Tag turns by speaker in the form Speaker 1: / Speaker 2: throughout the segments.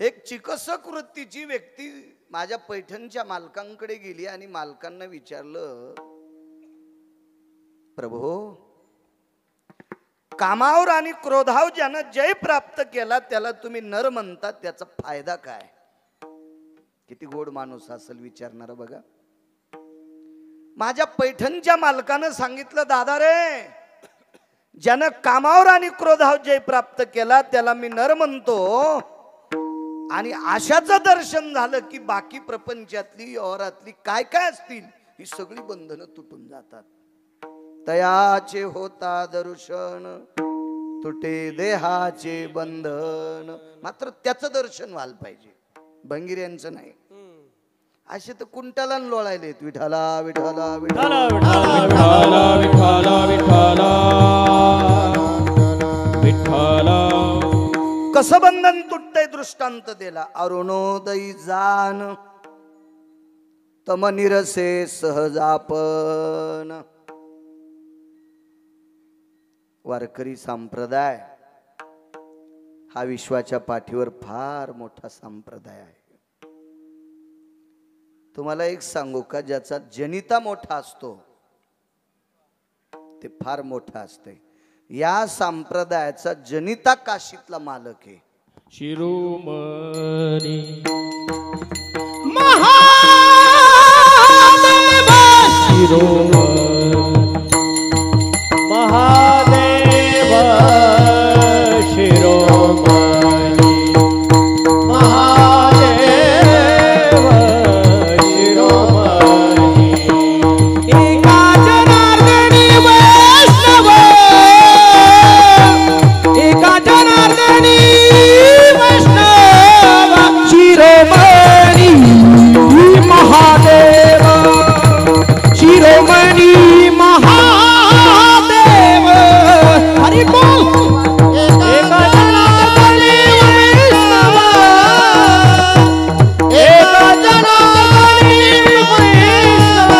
Speaker 1: एक चिकित्सक वृत्तीची व्यक्ती माझ्या पैठणच्या मालकांकडे गेली आणि मालकांना विचारलं, प्रभो, कामावर आणि क्रोधावर ज्यानं जय प्राप्त केला त्याला तुम्ही नर म्हणतात, त्याचा फायदा काय? किती गोड माणूस असेल विचारणार बघा. माझ्या पैठणच्या मालकानं सांगितलं, दादा रे, ज्यानं कामावर आणि क्रोधावर जय प्राप्त केला त्याला मी नर म्हणतो, आणि आशाचं दर्शन झालं की बाकी प्रपंचातली औरातली काय काय असतील ही सगळी बंधनं तुटून जातात. तयाचे होता दर्शन तुटे देहाचे बंधन. मात्र त्याचं दर्शन व्हायला पाहिजे, भंगिऱ्यांचं नाही. असे तर कुंटाला लोळायलेत, विठाला विठाला विठाला
Speaker 2: विठाला विठाला विठाला विठाला.
Speaker 1: कसं बंधन तुटतंय दृष्टांत दिला. अरुणोदयी जान तम निरसे सहजापन. वारकरी संप्रदाय हा विश्वाच्या पाठीवर फार मोठा संप्रदाय आहे. तुम्हाला एक सांगू का, ज्याचा जनिता मोठा असतो ते फार मोठा असते. या संप्रदायाचा जनिता काशीतला मालक आहे
Speaker 2: शिरोमणी
Speaker 3: महादेव.
Speaker 2: शिरोमणी महादेव शिरोमणी महादेव शिरोमणी.
Speaker 3: एका जनार्दनी वैष्णव, एका जनार्दनी वैष्णव शिरोमणी महादेव. शिरोमणी महादेव. हरि बोल. एका जनार्दनी वैष्णव, एका जनार्दनी वैष्णव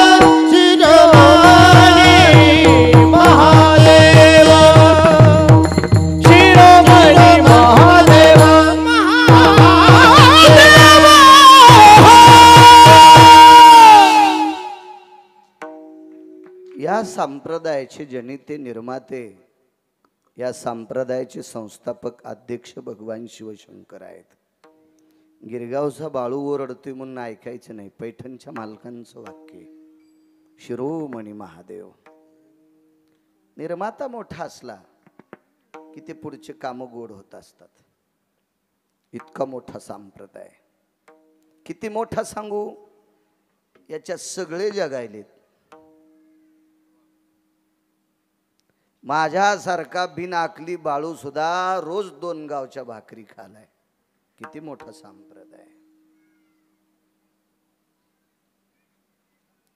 Speaker 3: शिरोमणी महादेव. शिरोमणी महादेव महादेव.
Speaker 1: या संप्रदायाचे जनिते निर्माते, या संप्रदायाचे संस्थापक अध्यक्ष भगवान शिवशंकर आहेत. गिरगावचा बाळू ओरडतोय म्हणून ऐकायचं नाही. पैठणच्या मालकांचं वाक्य, शिरोमणी महादेव. निर्माता मोठा असला की ते पुढचे काम गोड होत असतात. इतका मोठा संप्रदाय, किती मोठा सांगू, याच्या सगळे जगायलेत. माझ्यासारखा बिनआकली बाळू सुद्धा रोज 2 गावच्या भाकरी खालाय. किती मोठा संप्रदाय.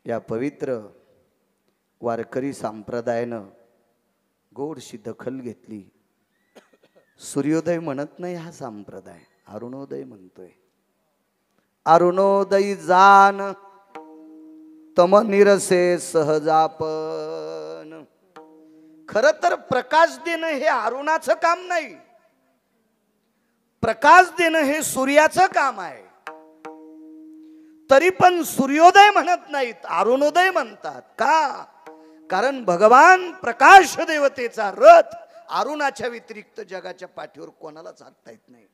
Speaker 1: या पवित्र वारकरी संप्रदायानं गोडशी दखल घेतली. सूर्योदय म्हणत नाही हा संप्रदाय, अरुणोदय म्हणतोय. अरुणोदयी जान तम निरसे सहजापन. खर तर प्रकाश देणं हे अरुणाचं काम नाही, प्रकाश देणं हे सूर्याचं काम आहे. तरी पण सूर्योदय म्हणत नाहीत, अरुणोदय म्हणतात. का? कारण भगवान प्रकाश देवतेचा रथ अरुणाच्या व्यतिरिक्त जगाच्या पाठीवर कोणालाच हाकता येत नाही.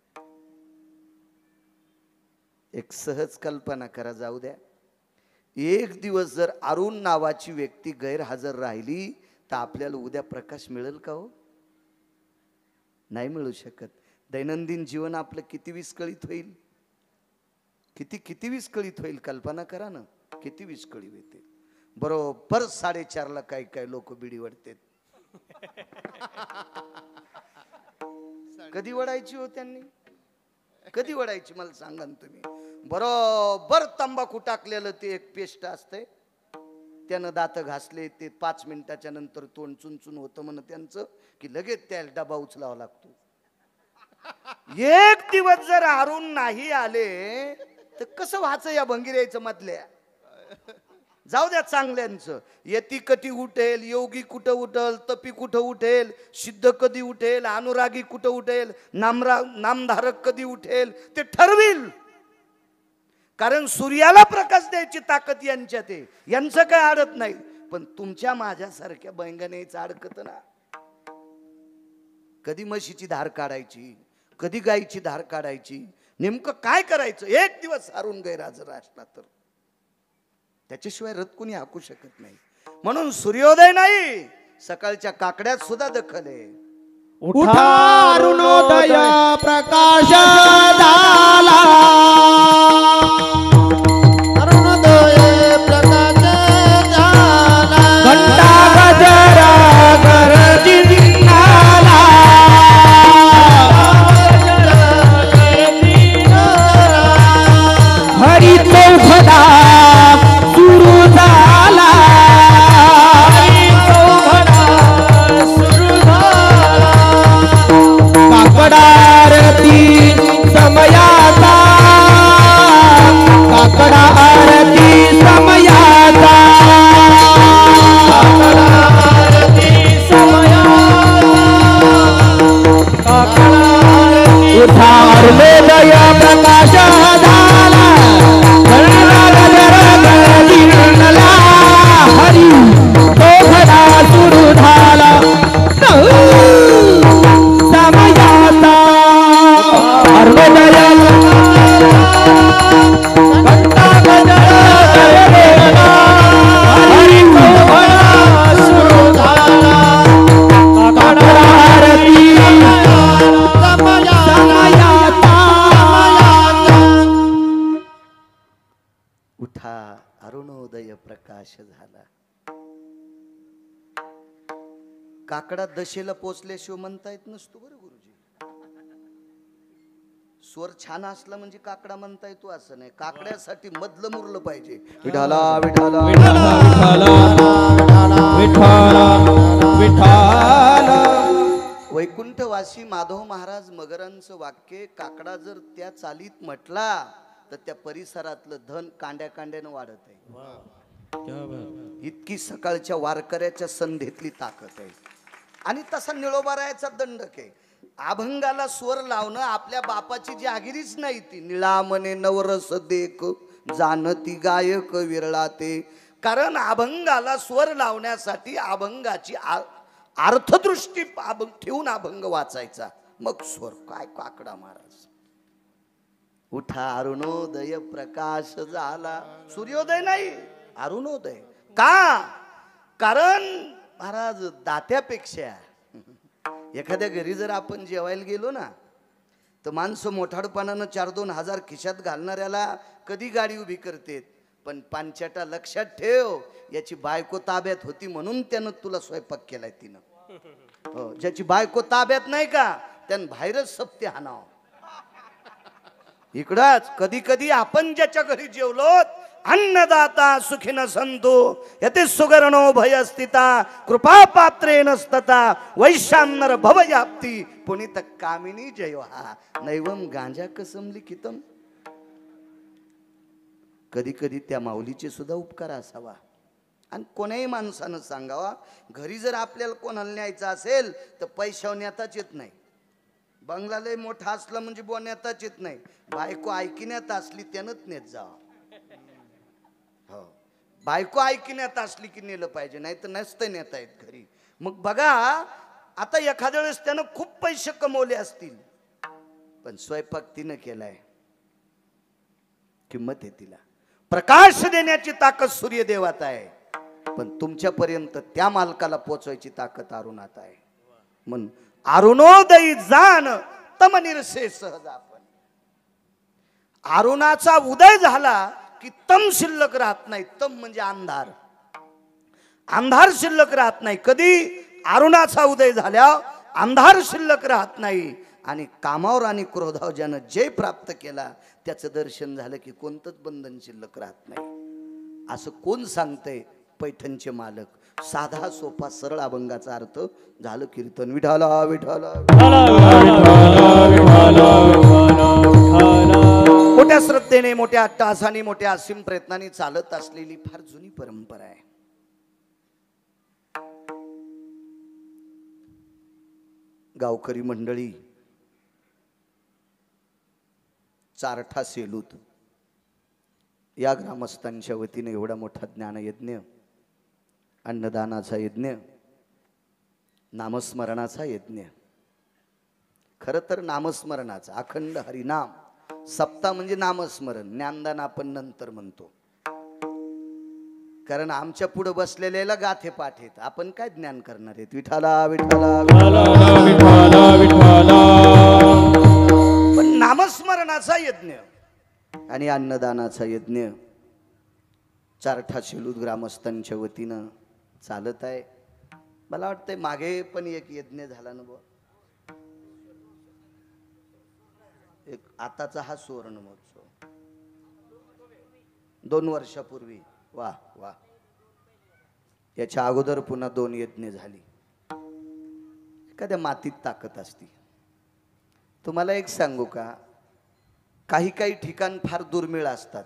Speaker 1: एक सहज कल्पना करा, जाऊ द्या. एक दिवस जर अरुण नावाची व्यक्ती गैरहजर राहिली तर आपल्याला उद्या प्रकाश मिळेल का हो? नाही मिळू शकत. दैनंदिन जीवन आपलं किती विस्कळीत होईल, किती विस्कळीत होईल. कल्पना करा ना, किती विस्कळीत होते. बरोबर 4:30ला काय लोक बिडी वडतात. कधी वडायची हो त्यांनी? कधी वडायची मला सांगा ना तुम्ही. बरोबर तंबाखू टाकलेलं ते एक पेस्ट असते, त्यानं दात घासले, ते 5 मिनिटाच्या नंतर तोंड चुनचुन होतं म्हण त्यांचं, की लगेच त्याला डबा उचलावा लागतो. एक दिवस जर अरुण नाही आले तर कसं व्हायचं या भंगिऱ्याचं मधल्या? जाऊ द्या चांगल्यांचं. यती कधी उठेल, योगी कुठं उठेल, तपी कुठं उठेल, सिद्ध कधी उठेल, अनुरागी कुठं उठेल, नामधारक कधी उठेल ते ठरविल. कारण सूर्याला प्रकाश द्यायची ताकद यांच्यात आहे, यांचं काय अडत नाही. पण तुमच्या माझ्यासारख्या बैंगणीचं अडकत ना. कधी म्हशीची धार काढायची, कधी गायीची धार काढायची, नेमकं काय करायचं. एक दिवस हारून गैरहजर असला तर त्याच्याशिवाय रथ कोणी हाकू शकत नाही. म्हणून सूर्योदय नाही, सकाळच्या काकड्यात सुद्धा दखल आहे.
Speaker 3: उठा अरुणोदय प्रकाश झाला, अरुणोदय प्रकाश झाला, घंटा गजरा गरजिनाला, हरी चौघडा सुरू झाला, काकडारती समयाचा, काकडा आरती समयाचा, काकडारती समयाचा, उठा अरुणोदय प्रकाश झाला, हरी चौघडा सुरू झाला, समयाचा अरुणोदय, घंटा गजरा हरी चौघडा सुरू झाला, काकडा आरती समयाचा.
Speaker 1: उठा अरुणोदय प्रकाश झाला. काकडा दशेला पोचल्याशिवाय म्हणता येत नसतो बरं गुरुजी. स्वर छान असला म्हणजे काकडा म्हणता येतो असं नाही. काकड्यासाठी मधलं मुरलं पाहिजे. विठाला विठाला
Speaker 2: विठाला विठाला विठाला.
Speaker 1: वैकुंठवासी माधव महाराज मगरांचं वाक्य, काकडा जर त्या चालीत म्हटला तर त्या परिसरातलं धन कांड्या कांड्यानं वाढत आहे. इतकी सकाळच्या वारकऱ्याच्या संधीतली ताकद आहे. आणि तसा निळोबारायाचा दंडक आहे. अभंगाला स्वर लावणं आपल्या बापाची जागिरीच नाही. ती निळा मने नवरस देख जानती गायक विरळा ते. कारण अभंगाला स्वर लावण्यासाठी अभंगाची अर्थदृष्टी ठेवून अभंग वाचायचा, मग स्वर. काय काकडा महाराज. उठा अरुणोदय प्रकाश झाला. सूर्योदय नाही, अरुणोदय. का? कारण महाराज दात्यापेक्षा एखाद्या घरी जर आपण जेवायला गेलो ना तर माणसं मोठाडपणानं 4-2 हजार खिशात घालणाऱ्याला कधी गाडी उभी करतेत. पण पांचाटा लक्षात ठेव, याची बायको ताब्यात होती म्हणून त्यानं तुला स्वयंपाक केलाय तिनं. हो, ज्याची बायको ताब्यात नाही का त्यानं बाहेरच सप्ते हाणाव. इकडंच कधी कधी आपण ज्याच्या घरी जेवलो, अन्नदाता सुखिन संतो यते सुगरणो भयस्थिता कृपा पात्रे नस्तता वैशान्नर भवयाप्ती पुनीत कामिनी जयहा नैवम गांजा कसम लिखितम. कधी कधी त्या माऊलीचे सुद्धा उपकार असावा. आणि कोणाही माणसानं सांगावा, घरी जर आपल्याला कोणाला न्यायचं असेल तर पैशावर नेताच येत नाही. बंगला लय मोठा असला म्हणजे बुवा नेताच येत नाही. बायको ऐकिण्यात असली त्यानंच नेत जावं. हो, बायको ऐकिण्यात असली की नेलं पाहिजे, नाही तर नसतं नेता येत घरी. मग बघा, आता एखाद्या वेळेस त्यानं खूप पैसे कमवले असतील पण स्वयंपाक तिनं केलाय, किंमत आहे तिला. प्रकाश देण्याची ताकद सूर्यदेवात आहे, पण तुमच्यापर्यंत त्या मालकाला पोचवायची ताकद अरुणात आहे. म्हणून अरुणोदयी जाण तम निरसे सहज. आपण अरुणाचा उदय झाला की तम शिल्लक राहत नाही. तम म्हणजे अंधार, अंधार शिल्लक राहत नाही. कधी? अरुणाचा उदय झाल्यावर अंधार शिल्लक राहत नाही. आणि कामावर आणि क्रोधावर ज्यानं जय प्राप्त केला त्याचं दर्शन झालं की कोणतंच बंधन शिल्लक राहत नाही. असं कोण सांगतंय? पैठणचे मालक. साधा सोपा सरळ अभंगाचा अर्थ झालं कीर्तन. विठाला विठाला. मोठ्या श्रद्धे क्षमतेने, मोठ्या अट्टहासाने, मोठ्या असीम प्रयत्नाने चालत असलेली फार जुनी परंपरा आहे. गावकरी मंडळी, चारठा सेलूत या ग्रामस्थांच्या वतीने एवढा मोठा ज्ञानयज्ञ, अन्नदानाचा यज्ञ, नामस्मरणाचा यज्ञ. खरं तर नामस्मरणाचा अखंड हरिनाम सप्ताह म्हणजे नामस्मरण. ज्ञानदान आपण नंतर म्हणतो, कारण आमच्या पुढे बसलेल्याला गाथे पाठ आहेत. आपण काय ज्ञान करणार आहेत? विठाला विठाला
Speaker 2: विठाला विठाला.
Speaker 1: पण नामस्मरणाचा यज्ञ आणि अन्नदानाचा यज्ञ चारठा शेलूद ग्रामस्थांच्या वतीनं चालत आहे. मला वाटतंय मागे पण एक यज्ञ झाला ना बुवा, एक आताचा हा सुवर्ण महोत्सव 2 वर्षापूर्वी. वा वा. याच्या अगोदर पुन्हा 2 यज्ञ झाली. एखाद्या मातीत ताकद असती. तुम्हाला एक सांगू का, काही काही ठिकाण फार दुर्मिळ असतात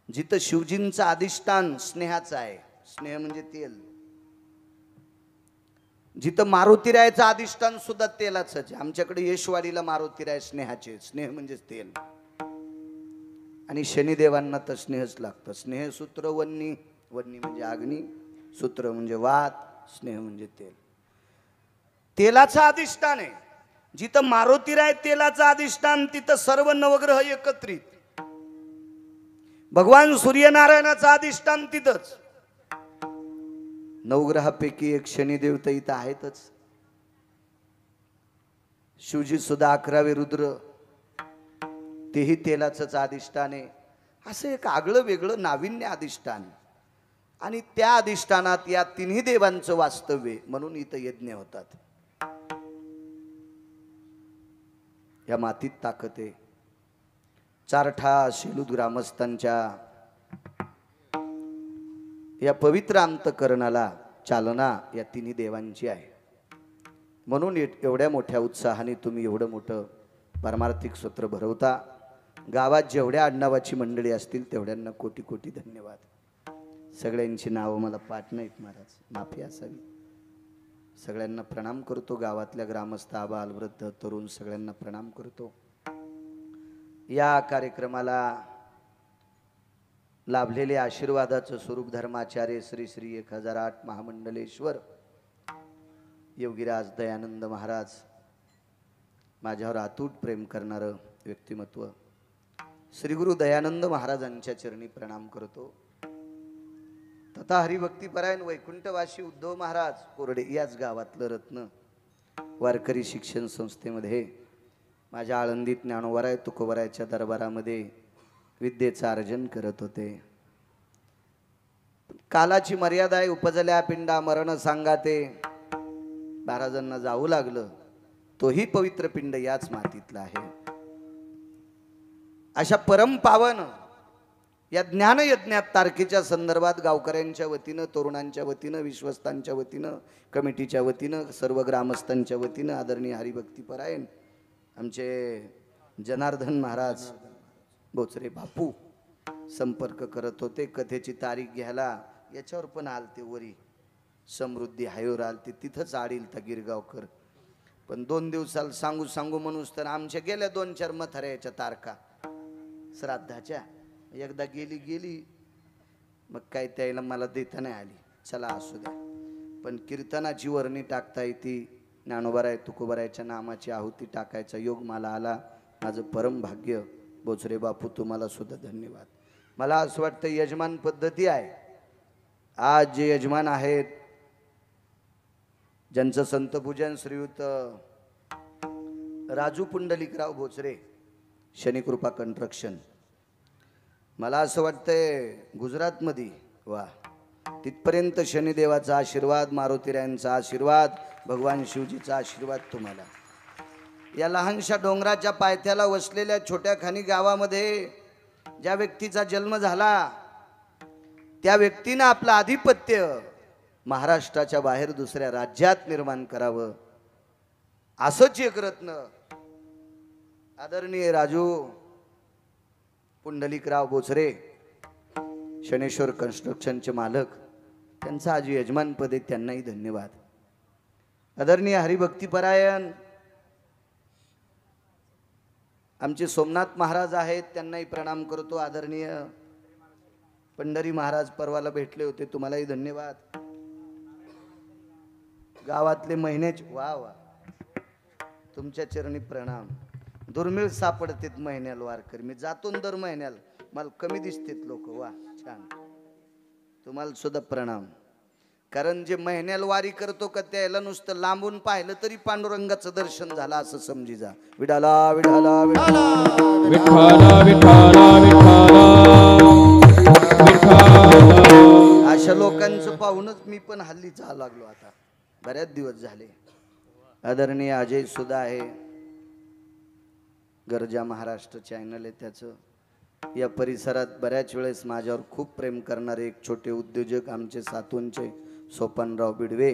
Speaker 1: जिथं शिवजींचं अधिष्ठान स्नेहाचं आहे. स्नेह म्हणजे तेल. जिथं मारुतीरायाचं अधिष्ठान सुद्धा तेलाचं आहे. आमच्याकडे येशवाडीला मारुतीराय स्नेहाचे, स्नेह म्हणजेच तेल. आणि शनिदेवांना तर स्नेहच लागतं. स्नेहसूत्र वन्नी, वन्नी म्हणजे अग्नी, सूत्र म्हणजे वात, स्नेह म्हणजे तेल. तेलाचं अधिष्ठान आहे. जिथं मारुतीराय तेलाचं अधिष्ठान, तिथं सर्व नवग्रह एकत्रित. भगवान सूर्यनारायणाचं अधिष्ठान तिथंच. नवग्रहापैकी एक शनिदेव तर इथं आहेतच. शिवजी सुद्धा 11वे रुद्र, तेही तेलाचंच अधिष्ठान आहे. असं एक आगळं वेगळं नाविन्य अधिष्ठान. आणि त्या अधिष्ठानात या तिन्ही देवांचं वास्तव्य, म्हणून इथं यज्ञ होतात. या मातीत ताकद आहे. चारठा शेलूद ग्रामस्थांच्या या पवित्र अंतकरणाला चालना या तिन्ही देवांची आहे. म्हणून एवढ्या मोठ्या उत्साहाने तुम्ही एवढं मोठं परमार्थिक सूत्र भरवता. गावात जेवढ्या आडनावाची मंडळी असतील तेवढ्यांना कोटी कोटी धन्यवाद. सगळ्यांची नावं मला पाठ नाहीत महाराज, माफी असावी. सगळ्यांना प्रणाम करतो. गावातल्या ग्रामस्थ, आबाल, वृद्ध, तरुण सगळ्यांना प्रणाम करतो. या कार्यक्रमाला लाभलेले आशीर्वादाचं स्वरूप धर्माचार्य श्री श्री 1008 महामंडलेश्वर योगीराज दयानंद महाराज, माझ्यावर अतूट प्रेम करणारं व्यक्तिमत्व, श्री गुरु दयानंद महाराजांच्या चरणी प्रणाम करतो. तथा हरिभक्तीपरायण वैकुंठवासी उद्धव महाराज कोरडे, याच गावातलं रत्न, वारकरी शिक्षण संस्थेमध्ये माझ्या आळंदीत ज्ञानोबराय तुकोबरायच्या दरबारामध्ये विद्येचं अर्जन करत होते. कालाची मर्यादा आहे. उपजल्या पिंडा मरण सांगाते. महाराजांना जाऊ लागलं. तोही पवित्र पिंड याच मातीतला आहे. अशा परमपावन या ज्ञानयज्ञात तारखेच्या संदर्भात गावकऱ्यांच्या वतीनं, तरुणांच्या वतीनं, विश्वस्तांच्या वतीनं, कमिटीच्या वतीनं, सर्व ग्रामस्थांच्या वतीनं आदरणीय हरिभक्तीपरायण आमचे जनार्दन महाराज बोचरे बापू संपर्क करत होते. कथेची तारीख घ्यायला याच्यावर पण आलते, वरी समृद्धी हायवर आलते, तिथंच आडील तर गिरगावकर. पण 2 दिवसाला सांगू सांगू म्हणूस तर आमच्या गेल्या 2-4 मथऱ्याच्या तारखा श्राद्धाच्या. एकदा गेली मग काय त्याला मला देता नाही आली. चला असू द्या, पण कीर्तनाची वर्णी टाकता येते. ज्ञानोबराय तुकोबरायच्या नामाची आहुती टाकायचा योग मला आला. माझं परम भाग्य. बोचरे बापू तुम्हाला सुद्धा धन्यवाद. मला असं वाटतं यजमान पद्धती आहे. आज जे यजमान आहेत, ज्यांचं संतपूजन श्रीयुत राजू पुंडलिकराव बोचरे, शनिकृपा कंस्ट्रक्शन, मला असं वाटतंय गुजरातमध्ये, वा, तिथपर्यंत शनिदेवाचा आशीर्वाद, मारुतीरायांचा आशीर्वाद, भगवान शिवजीचा आशीर्वाद तुम्हाला. या लहानशा डोंगराच्या पायथ्याला वसलेल्या छोट्या खानी गावामध्ये ज्या व्यक्तीचा जन्म झाला, त्या व्यक्तीनं आपलं आधिपत्य महाराष्ट्राच्या बाहेर दुसऱ्या राज्यात निर्माण करावं. असंच एक रत्न आदरणीय राजू पुंडलिकराव बोचरे शनेश्वर कन्स्ट्रक्शनचे मालक, त्यांचा आज यजमानपद आहे, त्यांनाही धन्यवाद. आदरणीय हरिभक्तीपरायण आमचे सोमनाथ महाराज आहेत, त्यांनाही प्रणाम करतो. आदरणीय पंढरी महाराज परवाला भेटले होते, तुम्हालाही धन्यवाद. गावातले महिन्याचे वा वा, तुमच्या चरणी प्रणाम. दुर्मिळ सापडतेत महिन्याला वारकरी, मी जातो दर महिन्याला, मला कमी दिसतेत लोक. वा छान, तुम्हाला सुद्धा प्रणाम. कारण जे महिन्याला वारी करतो का त्याला नुसतं लांबून पाहिलं तरी पांडुरंगाचं दर्शन झालं असं समजी जा. विठाला विठाला विठाला
Speaker 2: विठाला विठाला विठाला.
Speaker 1: अशा लोकांचं पाहूनच मी पण हल्ली जा लागलो. आता बऱ्याच दिवस झाले. आदरणीय अजय सुद्धा आहे, गरजा महाराष्ट्र चॅनल आहे त्याचं. या परिसरात बऱ्याच वेळेस माझ्यावर खूप प्रेम करणारे एक छोटे उद्योजक आमचे सातूनचे सोपानराव बिडवे,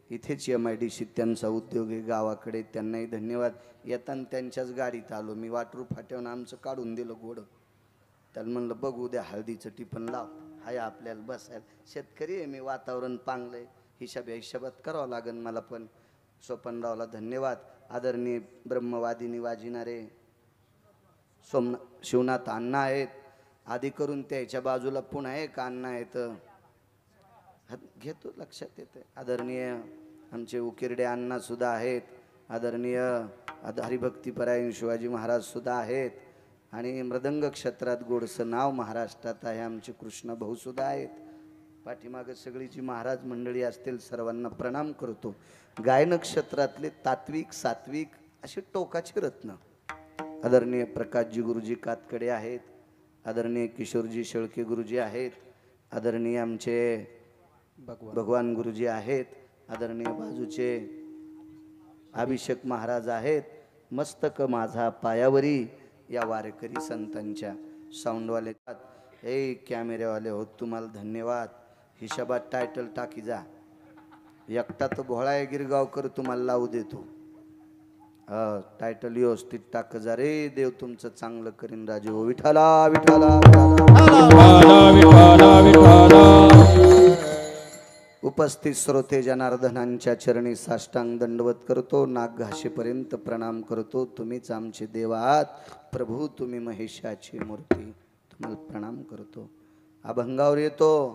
Speaker 1: इथेच MIDC त्यांचा उद्योग आहे गावाकडे, त्यांनाही धन्यवाद. येताना त्यांच्याच गाडीत आलो मी, वाटरू फाट्यावर आमचं काढून दिलं घोडं. त्याला म्हणलं बघ उद्या हळदीचं टिपण लाव, हाय आपल्याला बसायला. शेतकरी आहे मी, वातावरण चांगलं आहे, हिशाबात करावं लागेल मला पण. सोपानरावला धन्यवाद. आदरणीय ब्रह्मवादिनी वाजिणारे शिवनाथ अण्णा आहेत, आधी करून त्याच्या बाजूला पुन्हा एक अण्णा आहेत, घेतो लक्षात येते. आदरणीय आमचे उकिरडे अण्णा सुद्धा आहेत. आदरणीय हरिभक्तीपरायण शिवाजी महाराज सुद्धा आहेत. आणि मृदंग क्षेत्रात गोडसं नाव महाराष्ट्रात आहे आमचे कृष्ण भाऊ सुद्धा आहेत. पाठीमागं सगळी जी महाराज मंडळी असतील सर्वांना प्रणाम करतो. गायन क्षेत्रातले तात्विक सात्विक असे टोकाचे रत्न आदरणीय प्रकाशजी गुरुजी कातकडे आहेत, आदरणीय किशोरजी शेळके गुरुजी आहेत, आदरणीय आमचे भगवान गुरुजी आहेत, आदरणीय बाजूचे अभिषेक महाराज आहेत. मस्तक माझा पायावरी या वारकरी संतांच्या. साऊंडवाले हे कॅमेरेवाले होत, तुम्हाला धन्यवाद. हिशोबात टायटल टाकी जा. एकटा तर भोळा आहे गिरगावकर, तुम्हाला लावू देतो. टायटल व्यवस्थित टाक जा रे, देव तुमचं चांगलं करीन राजे हो. विठाला विठाला उपस्थित श्रोते जनार्दनांच्या चरणी साष्टांग दंडवत करतो, नाक घाशेपर्यंत प्रणाम करतो. तुम्हीच आमचे देव आहात प्रभू, तुम्ही महेशाची मूर्ती, तुम्हाला प्रणाम करतो. अभंगावर येतो,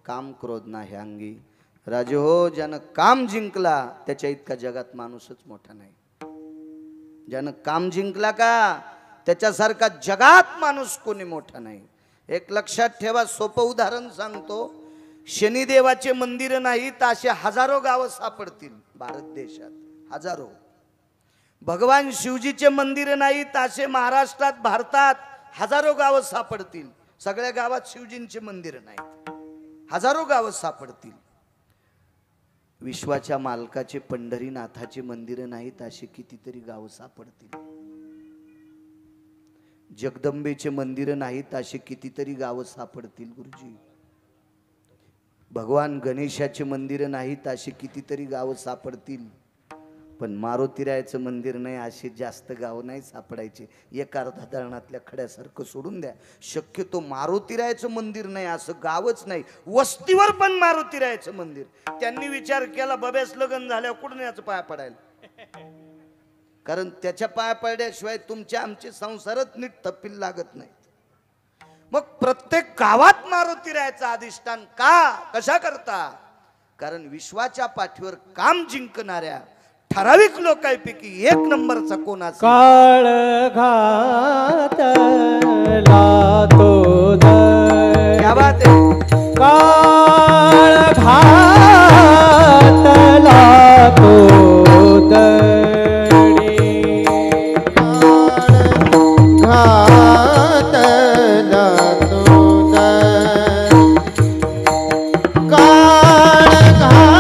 Speaker 1: काम क्रोध नाही अंगी. राजे हो, ज्यानं काम जिंकला त्याच्या इतका जगात माणूसच मोठा नाही. ज्यानं काम जिंकला का त्याच्यासारखा जगात माणूस कोणी मोठा नाही. एक लक्षात ठेवा, सोपं उदाहरण सांगतो. शनिदेवाचे मंदिर नाहीत असे हजारो गावं सापडतील भारत देशात, हजारो. भगवान शिवजीचे मंदिर नाहीत असे महाराष्ट्रात भारतात हजारो गावं सापडतील. सगळ्या गावात शिवजींचे मंदिर नाहीत, हजारो गावं सापडतील. विश्वाच्या मालकाचे पंढरीनाथाचे मंदिर नाहीत असे कितीतरी गावं सापडतील. जगदंबेचे मंदिर नाहीत असे कितीतरी गावं सापडतील गुरुजी. भगवान गणेशाचे मंदिर नाहीत असे कितीतरी गावं सापडतील. पण मारुतीरायाचं मंदिर नाही असे जास्त गाव नाही सापडायचे. एक अर्धा धरणातल्या खड्यासारखं सोडून द्या, शक्यतो मारुतीरायाचं मंदिर नाही असं गावच नाही. वस्तीवर पण मारुतीरायाचं मंदिर. त्यांनी विचार केला, बब्यास लग्न झाल्यावर कुठून याचं पाया पडायला, कारण त्याच्या पाया पडल्याशिवाय तुमच्या आमचे संसारच नीट थप्पील लागत नाही. मग प्रत्येक गावात मारुतीरायाचं अधिष्ठान का, कशा करता? कारण विश्वाच्या पाठीवर काम जिंकणाऱ्या ठराविक लोकांपैकी एक नंबरचा कोण असेल?
Speaker 3: काळ घातला तो दर.
Speaker 1: क्या बात आहे.
Speaker 3: काळ घातला तो दरी. घातला तो दर. काळ घातला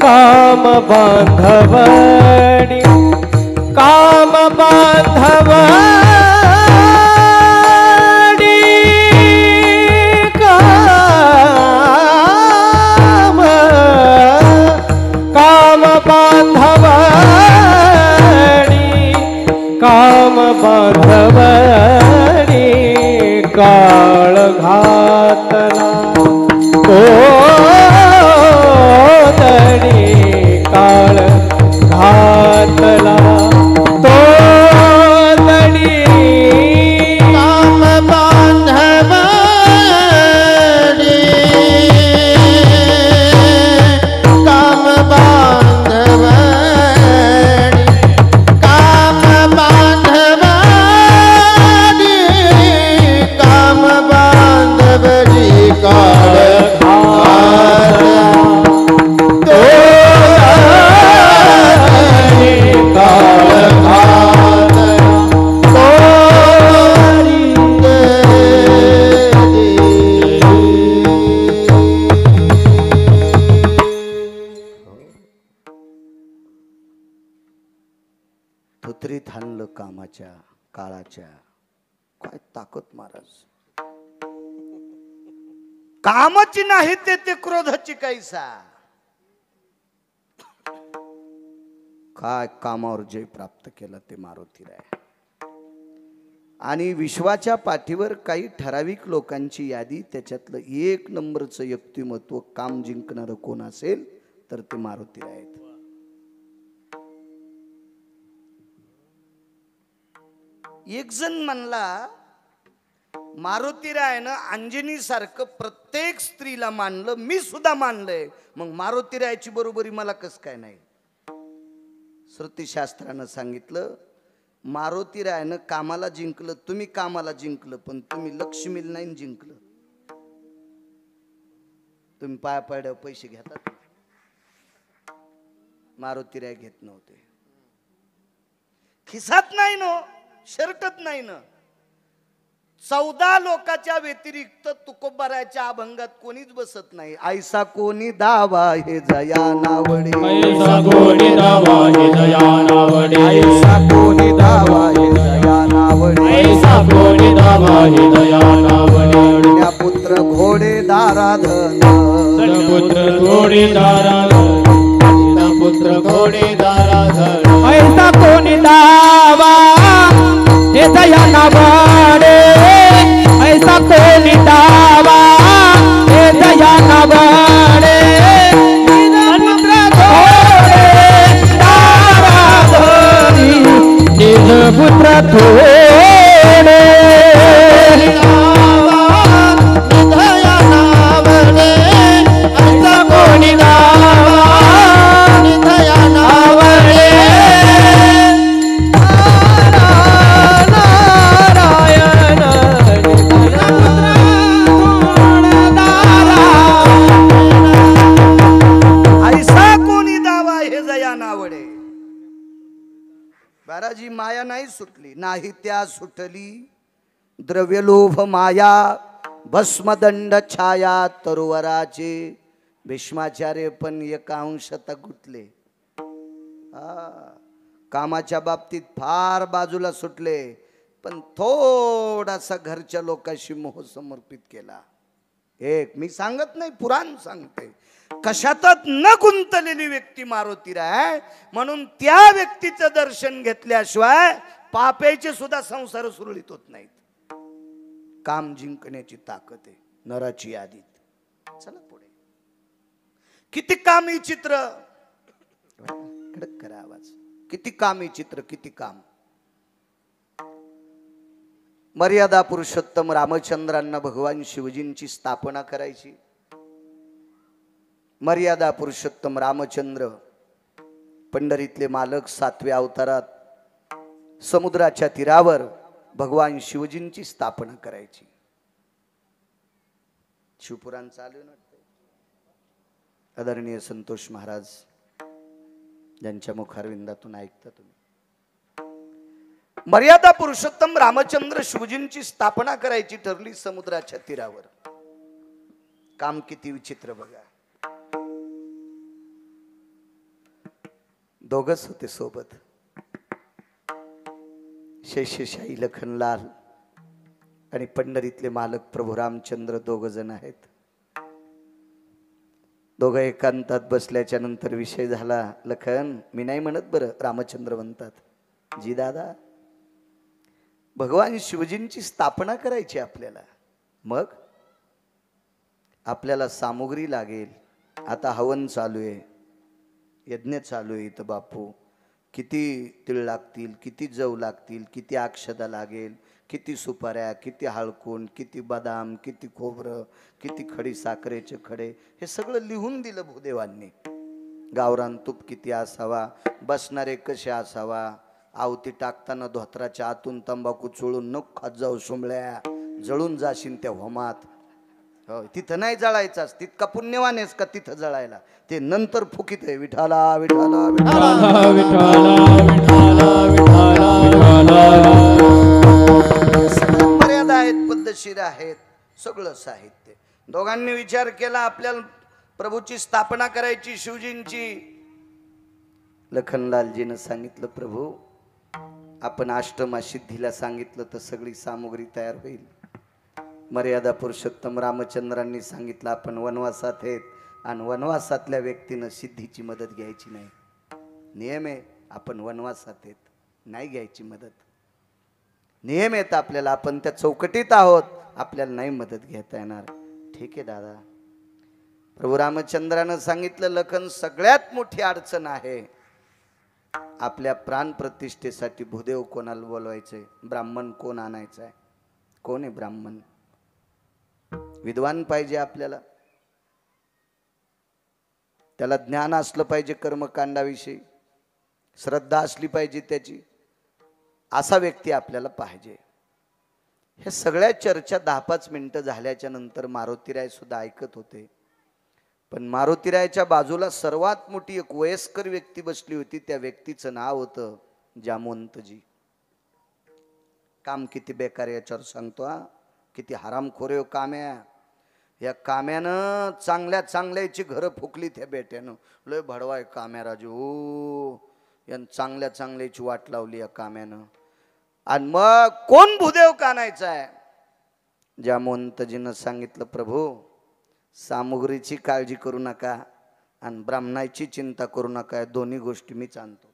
Speaker 3: काम बांधवडी, काम बांधवडी, काम काळ घातला तो दडी काळ घातला तो दडी
Speaker 4: काम बांधवडी काम बांधवडी काम बांधवडी काम बांधवडी काळ
Speaker 1: थुत्रीत हाणलं कामाच्या काळाच्या. काय ताकद महाराज. कामाची नाही ते क्रोधाची कैसा. काय कामावर जय प्राप्त केला ते मारुतीराय. आणि विश्वाच्या पाठीवर काही ठराविक लोकांची यादी, त्याच्यातलं एक नंबरचं व्यक्तिमत्व काम जिंकणारं कोण असेल तर ते मारुतीराय आहेत. एक जण म्हणला मारुतीरायनं अंजनी सारखं प्रत्येक स्त्रीला मानलं, मी सुद्धा मानलंय, मग मारुतीरायाची बरोबरी मला कस काय नाही. श्रुतीशास्त्रानं सांगितलं मारुतीरायनं कामाला जिंकलं, तुम्ही कामाला जिंकलं, पण तुम्ही लक्ष्मीला नाही जिंकलं. तुम्ही पाया पाड्यावर पैसे घेतात, मारुतीराय घेत नव्हते. खिसात नाही नो, शर्टत नाही ना. 14 लोकांच्या व्यतिरिक्त तुकोबाराच्या अभंगात कोणीच बसत नाही. ऐसा कोणी दावा हे जया नावडे,
Speaker 2: ऐसा कोणी दावा हे जया नावडे,
Speaker 1: ऐसा कोणी दावा हे जया नावडे,
Speaker 2: ऐसा कोणी दावा हे जया नावडे.
Speaker 1: त्या पुत्र घोडे दाराधन,
Speaker 2: पुत्र घोडे दाराधन, पुत्र घोडे दाराधन.
Speaker 3: ऐसा कोणी दावा हे जया नावडे, ऐसा कोणी दावा हे जया नावडे. निज पुत्र थोडे
Speaker 4: दया नावडे ऐसा कोणी दावा दया नावडे.
Speaker 1: ऐसा कोणी दावा हे जया नावडे. बाराजी माया नाही सुटली, नाही त्या सुटली द्रव्यलोभ माया, भस्मदंड छाया तरुवराचे. भीष्माचार्य पण एका अंशता गुंतले. कामाच्या बाबतीत फार बाजूला सुटले, पण थोडासा घरच्या लोकांशी मोह समर्पित केला. एक मी सांगत नाही, पुराण सांगते, कशातच न गुंतलेली व्यक्ती मारुतीराय. म्हणून त्या व्यक्तीचं दर्शन घेतल्याशिवाय पाप्याचे सुद्धा संसार सुरळीत होत नाहीत. काम जिंकण्याची ताकद आहे नराची यादीत. चला पुढे. किती कामी चित्र, कडक करा आवाज. किती कामी चित्र, किती काम. मर्यादा पुरुषोत्तम रामचंद्रांना भगवान शिवजींची स्थापना करायची. मर्यादा पुरुषोत्तम रामचंद्र पंढरीतले मालक 7व्या अवतारात समुद्राच्या तीरावर भगवान शिवजींची स्थापना करायची. शिवपुराण चालू ना. आदरणीय संतोष महाराज ज्यांच्या मुखारविंदातून ऐकता तुम्ही. मर्यादा पुरुषोत्तम रामचंद्र शिवजींची स्थापना करायची ठरली समुद्राच्या तीरावर. काम किती विचित्र बघा. दोघच होते सोबत, शेषशाही लखनलाल आणि पंढरीतले मालक प्रभू रामचंद्र. 2 जण आहेत. दोघं एकांतात बसल्याच्या नंतर विषय झाला. लखन, मी नाही म्हणत बरं, रामचंद्र म्हणतात, जी दादा भगवान शिवजींची स्थापना करायची आपल्याला. मग आपल्याला सामुग्री लागेल. आता हवन चालू आहे, यज्ञ चालू आहे इथं बापू. किती तीळ लागतील, किती जव लागतील, किती अक्षदा लागेल, किती सुपाऱ्या, किती हळकुंड, किती बदाम, किती खोबरं, किती खडी साखरेचे खडे, हे सगळं लिहून दिलं भूदेवांनी. गावरान तूप किती असावा, बसणारे कसे असावा, आवती टाकताना धोत्राच्या आतून तंबाखू चोळून नको खात जाऊ सोमळ्या, जळून जाशील त्या होमात. हो, तिथं नाही जळायचास, तितका पुण्यवान आहेस का तिथं जळायला, ते नंतर फुकीत आहे. विठाला विठाला विठाला मर्यादा आहेत, पद्धतशीर आहेत, सगळं साहित्य. दोघांनी विचार केला आपल्याला प्रभूची स्थापना करायची, शिवजींची. लखनलालजीनं सांगितलं प्रभू आपण अष्टमा सिद्धीला सांगितलं तर सगळी सामुग्री तयार होईल. मर्यादा पुरुषोत्तम रामचंद्रांनी सांगितलं आपण वनवासात आहेत आणि वनवासातल्या व्यक्तीनं सिद्धीची मदत घ्यायची नाही. नियम आहे, आपण वनवासात आहेत, नाही घ्यायची मदत. नियम आहेत आपल्याला, आपण त्या चौकटीत आहोत, आपल्याला नाही मदत घेता येणार. ठीक आहे दादा. प्रभू रामचंद्रानं सांगितलं लखन सगळ्यात मोठी अडचण आहे आपल्या प्राण प्रतिष्ठेसाठी भूदेव कोणाला बोलवायचंय, ब्राह्मण कोण आणायचं आहे. कोण आहे ब्राह्मण? विद्वान पाहिजे आपल्याला, त्याला ज्ञान असलं पाहिजे कर्मकांडाविषयी, श्रद्धा असली पाहिजे त्याची, असा व्यक्ती आपल्याला पाहिजे. हे सगळ्या चर्चा 10-5 मिनिटं झाल्याच्या नंतर मारुतीराय सुद्धा ऐकत होते. पण मारुतीरायच्या बाजूला सर्वात मोठी एक वयस्कर व्यक्ती बसली होती. त्या व्यक्तीचं नाव होतं जामवंतजी. काम किती बेकार याच्यावर सांगतो हा, किती हरामखोर काम्या. या काम्यानं चांगल्या चांगल्याची घरं फुकली त्या बेट्यानं. लय भडवाय काम्या राजू, यानं चांगल्या चांगल्याची वाट लावली या काम्यानं. आणि मग कोण भूदेव कानायचा आहे? जामवंतजीनं सांगितलं प्रभू सामुग्रीची काळजी करू नका आणि ब्राह्मणाची चिंता करू नका, दोन्ही गोष्टी मीच आणतो.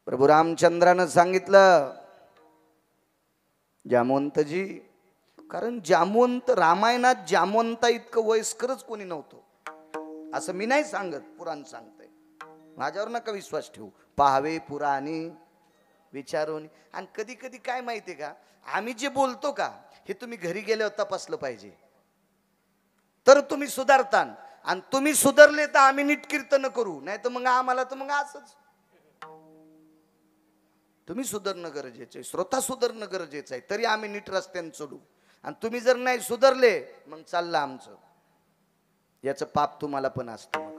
Speaker 1: प्रभू रामचंद्रानं सांगितलं जामवंतजी, कारण जामवंत रामायणात जामवंता इतकं वयस्करच कोणी नव्हतं असं मी नाही सांगत, पुराण सांगतंय. माझ्यावर नका विश्वास ठेवू, पाहावे पुराणी विचारून. आणि कधी कधी काय माहितीये का, आम्ही जे बोलतो का हे तुम्ही घरी गेल्यावर तपासलं पाहिजे, तर तुम्ही सुधारतान. आणि तुम्ही सुधारले तर आम्ही नीट कीर्तन करू, नाही तर मग आम्हाला तर मग असंच. तुम्ही सुधारणं गरजेचं आहे, श्रोता सुधारणं गरजेचं आहे, तरी आम्ही नीट रस्त्याने चढू. आणि तुम्ही जर नाही सुधारले मग चाललं आमचं, याचं पाप तुम्हाला पण असतं.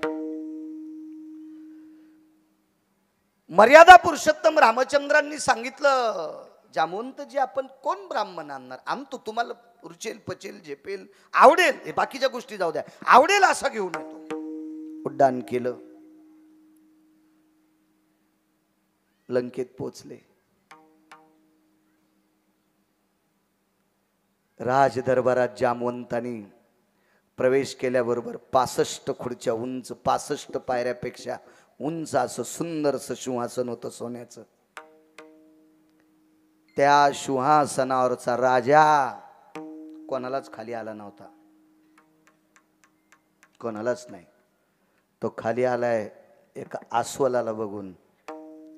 Speaker 1: मर्यादा पुरुषोत्तम रामचंद्रांनी सांगितलं जामवंतजी आपण कोण ब्राह्मण आणणार, आणतो तुम्हाला रुचेल पचेल झेपेल आवडेल, हे बाकीच्या गोष्टी जाऊ द्या, आवडेल असा घेऊन येतो. उड्डाण केलं, लंकेत पोचले. राज दरबारात जामवंतांनी प्रवेश केल्याबरोबर 65 खुर्च्या उंच, 65 पायऱ्यापेक्षा उंच असं सुंदरसं सिंहासन होतं सोन्याचं. त्या सिंहासनावरचा राजा कोणालाच खाली आला नव्हता, कोणालाच नाही. तो खाली आलाय एका अस्वलाला बघून.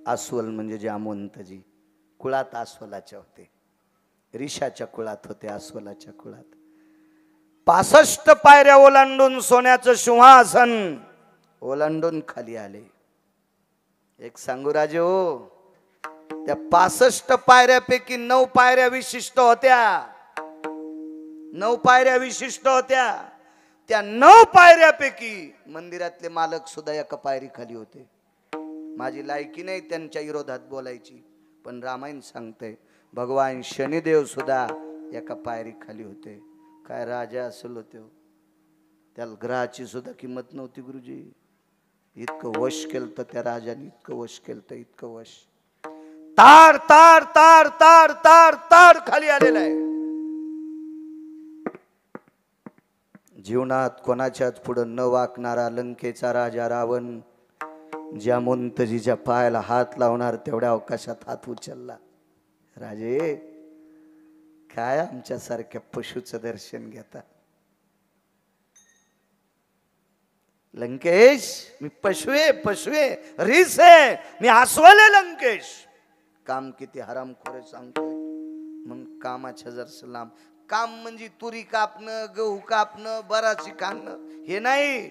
Speaker 1: अस्वल म्हणजे जामवंतजी. कुळात अस्वलाच्या होते, ऋषाच्या कुळात होते, अस्वलाच्या कुळात. 65 पायऱ्या ओलांडून सोन्याचं सिंहासन ओलांडून खाली आले. एक सांगू राजे हो, त्या 65 पायऱ्यापैकी 9 पायऱ्या विशिष्ट होत्या, 9 पायऱ्या विशिष्ट होत्या. त्या 9 पायऱ्यापैकी मंदिरातले मालक सुद्धा एका पायरी खाली होते. माझी लायकी नाही त्यांच्या विरोधात बोलायची, पण रामायण सांगते भगवान शनिदेव सुद्धा एका पायरी खाली होते. काय राजा असेल होते, त्याला ग्रहाची सुद्धा किंमत नव्हती गुरुजी. इतकं वश केलं तर त्या राजाने, इतकं वश केलं तर इतकं वश. तार तार तार तार तार तार खाली आलेला आहे. जीवनात कोणाच्याच पुढं न वाकणारा लंकेचा राजा रावण जामवंतजीच्या पायाला हात लावणार तेवढ्या अवकाशात हात उचलला. राजे काय आमच्यासारख्या पशुचं दर्शन घेता? लंकेश मी पशु आहे, रीस आहे, मी अस्वल आहे लंकेश. काम किती हरामखोर सांगतोय. मग कामाच्या जर लांब. काम म्हणजे तुरी कापणं, गहू कापणं, बराची काढणं हे नाही.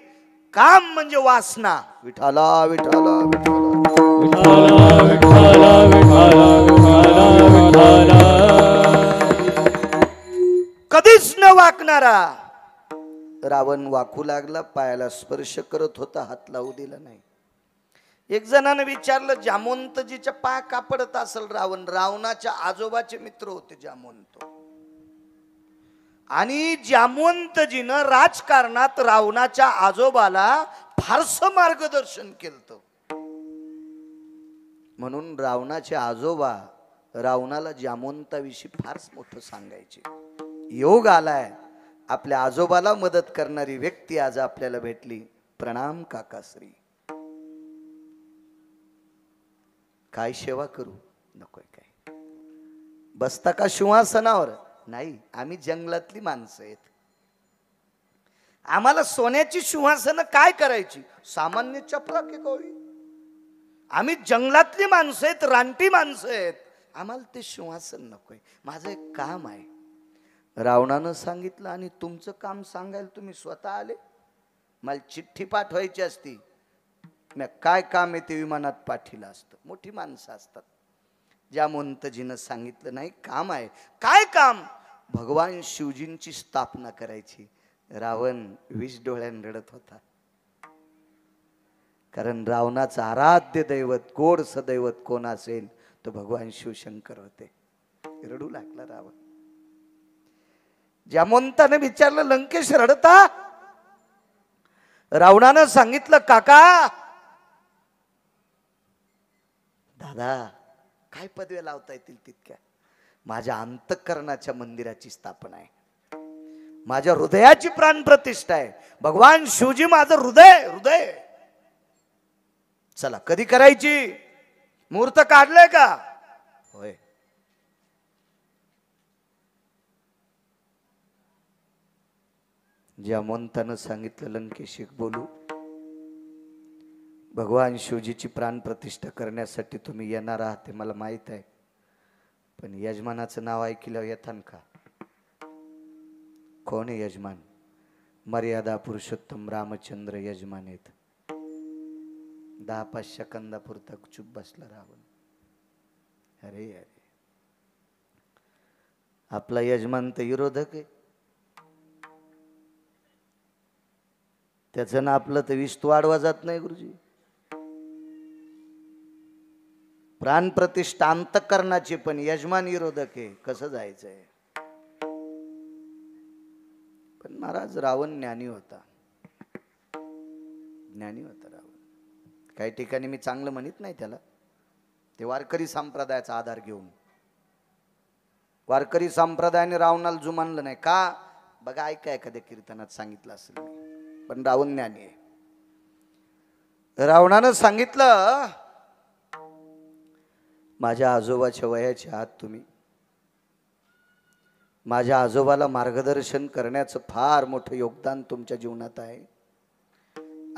Speaker 1: काम म्हणजे वासना. विठाला विठाला विठाला
Speaker 2: विठाला विठाला विठाला विठाला
Speaker 1: कधीच न वाकणारा रावण वाकू लागला. पायाला स्पर्श करत होता, हात लावू दिला नाही. एक जणानं विचारलं, जामवंतजीच्या पाय का पडत असेल रावण? रावणाच्या आजोबाचे मित्र होते जामवंत. आणि जामवंतजीनं राजकारणात रावणाच्या आजोबाला फारसं मार्गदर्शन केलं. म्हणून रावणाचे आजोबा रावणाला जामवंताविषयी फारच मोठं सांगायचे. योग आलाय, आपल्या आजोबाला मदत करणारी व्यक्ती आज आपल्याला भेटली. प्रणाम काकाश्री. काय सेवा करू? नकोय काय? बसता का सिंहासनावर? नाही, आम्ही जंगलातली माणसं आहेत. आम्हाला सोन्याची सिंहासन काय करायची? सामान्य चपला की कोळी. आम्ही जंगलातली माणसं आहेत, रानटी माणसं आहेत. आम्हाला ते सिंहासन नकोय. माझं एक काम आहे. रावणानं सांगितलं, आणि तुमचं काम सांगायला तुम्ही स्वतः आले? मला चिठ्ठी पाठवायची असती, मी काय काम आहे ते विमानात पाठीला असतं. मोठी माणसं असतात. जामवंतजीनं सांगितलं, नाही काम आहे. काय काम? भगवान शिवजींची स्थापना करायची. रावण 20 डोळ्यानं रडत होता. कारण रावणाचं आराध्य दैवत, गोड सदैवत कोण असेल तर भगवान शिवशंकर होते. रडू लागला रावण. जामवंताने विचारलं, लंकेश रडता? रावणानं सांगितलं, काका दादा काय पदव्या लावता येतील तितक्या. माझ्या अंतःकरणाच्या मंदिराची स्थापना आहे. माझ्या हृदयाची प्राण प्रतिष्ठा आहे. भगवान शिवजी माझं हृदय. चला कधी करायची? मुहूर्त काढलाय का? होय. जामवंतानं सांगितलं, लंकेश एक बोलू. भगवान शिवजीची प्राण प्रतिष्ठा करण्यासाठी तुम्ही येणार आहात ते मला माहित आहे. पण यजमानाचं नाव ऐकलं येतान का? कोण आहे यजमान? मर्यादा पुरुषोत्तम रामचंद्र यजमान आहेत. 10-5 सेकंदापुरता चुप बसला रावण. अरे अरे, आपला यजमान तर विरोधक आहे. त्याचं ना आपलं तर विस्त वाढवा जात नाही गुरुजी. प्राण प्रतिष्ठा अंतःकरणाची, पण यजमान विरोधक आहे. कसं जायचंय? पण महाराज रावण ज्ञानी होता. रावण. काही ठिकाणी मी चांगलं म्हणत नाही त्याला. ते वारकरी संप्रदायाचा आधार घेऊन. वारकरी संप्रदायाने रावणाला जुमानलं नाही का? बघा, ऐका, एखाद्या कीर्तनात सांगितलं असेल मी. पण रावण ज्ञानी आहे. रावणानं सांगितलं, माझ्या आजोबाच्या वयाच्या आत तुम्ही. माझ्या आजोबाला मार्गदर्शन करण्याचं फार मोठं योगदान तुमच्या जीवनात आहे.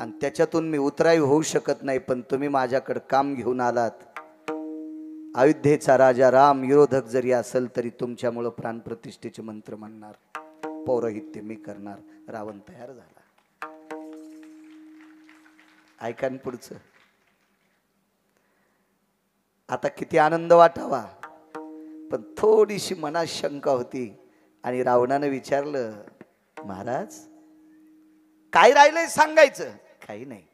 Speaker 1: आणि त्याच्यातून मी उतराई होऊ शकत नाही. पण तुम्ही माझ्याकडे काम घेऊन आलात. अयोध्येचा राजा राम विरोधक जरी असेल तरी तुमच्यामुळं प्राणप्रतिष्ठेचे मंत्र म्हणणार, पौरोहित्य मी करणार. रावण तयार झाला. ऐका पुढचं. आता किती आनंद वाटावा, पण थोडीशी मनात शंका होती. आणि रावणानं विचारलं, महाराज काय राहिलंय सांगायचं? काही नाही.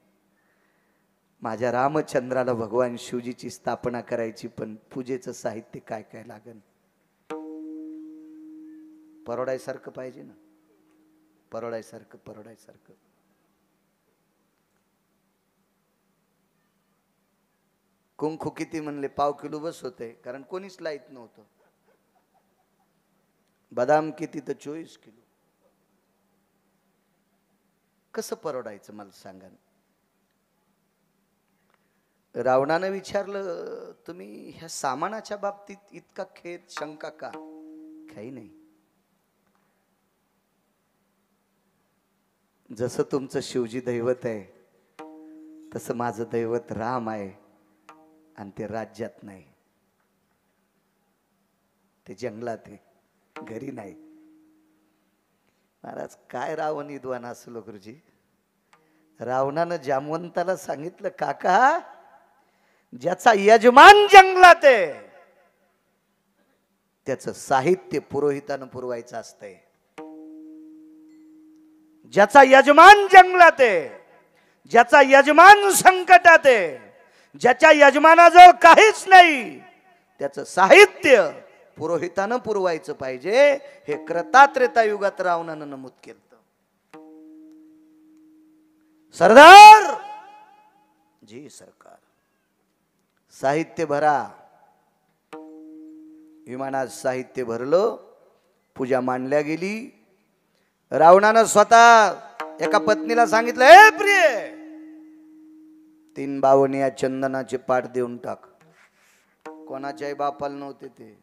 Speaker 1: माझ्या रामचंद्राला भगवान शिवजीची स्थापना करायची, पण पूजेचं साहित्य काय काय लागेल? परवडायसारखं पाहिजे ना. परवडायसारखं. कुंकू किती म्हणले? पाव किलो बस होते, कारण कोणीच लाईत नव्हतं. बदाम किती? तर 24 किलो. कसं परवडायचं मला सांगा. रावणानं विचारलं, तुम्ही ह्या सामानाच्या बाबतीत इतका खेद शंका का? काही नाही. जसं तुमचं शिवजी दैवत आहे तसं माझं दैवत राम आहे, आणि ते राज्यात नाही, ते जंगलात आहे, घरी नाही. महाराज काय रावण विद्वान असलो गुरुजी. रावणानं जामवंताला सांगितलं, काका ज्याचा यजमान जंगलात आहे त्याचं साहित्य पुरोहितानं पुरवायचं असतंय. ज्याचा यजमान जंगलात आहे, ज्याचा यजमान संकटात आहे, ज्याच्या यजमानाजवळ काहीच नाही, त्याचं साहित्य पुरोहितानं पुरवायचं पाहिजे. हे क्रतात्रेता युगात रावणानं नमूद केलं. सरदार जी सरकार, साहित्य भरा. विमानात साहित्य भरलं, पूजा मांडल्या गेली. रावणानं स्वतः एका पत्नीला सांगितलं, हे प्रिय 3 बावण्या चंदनाचे पाट देऊन टाक. कोणाच्याही बापाला नव्हते ते.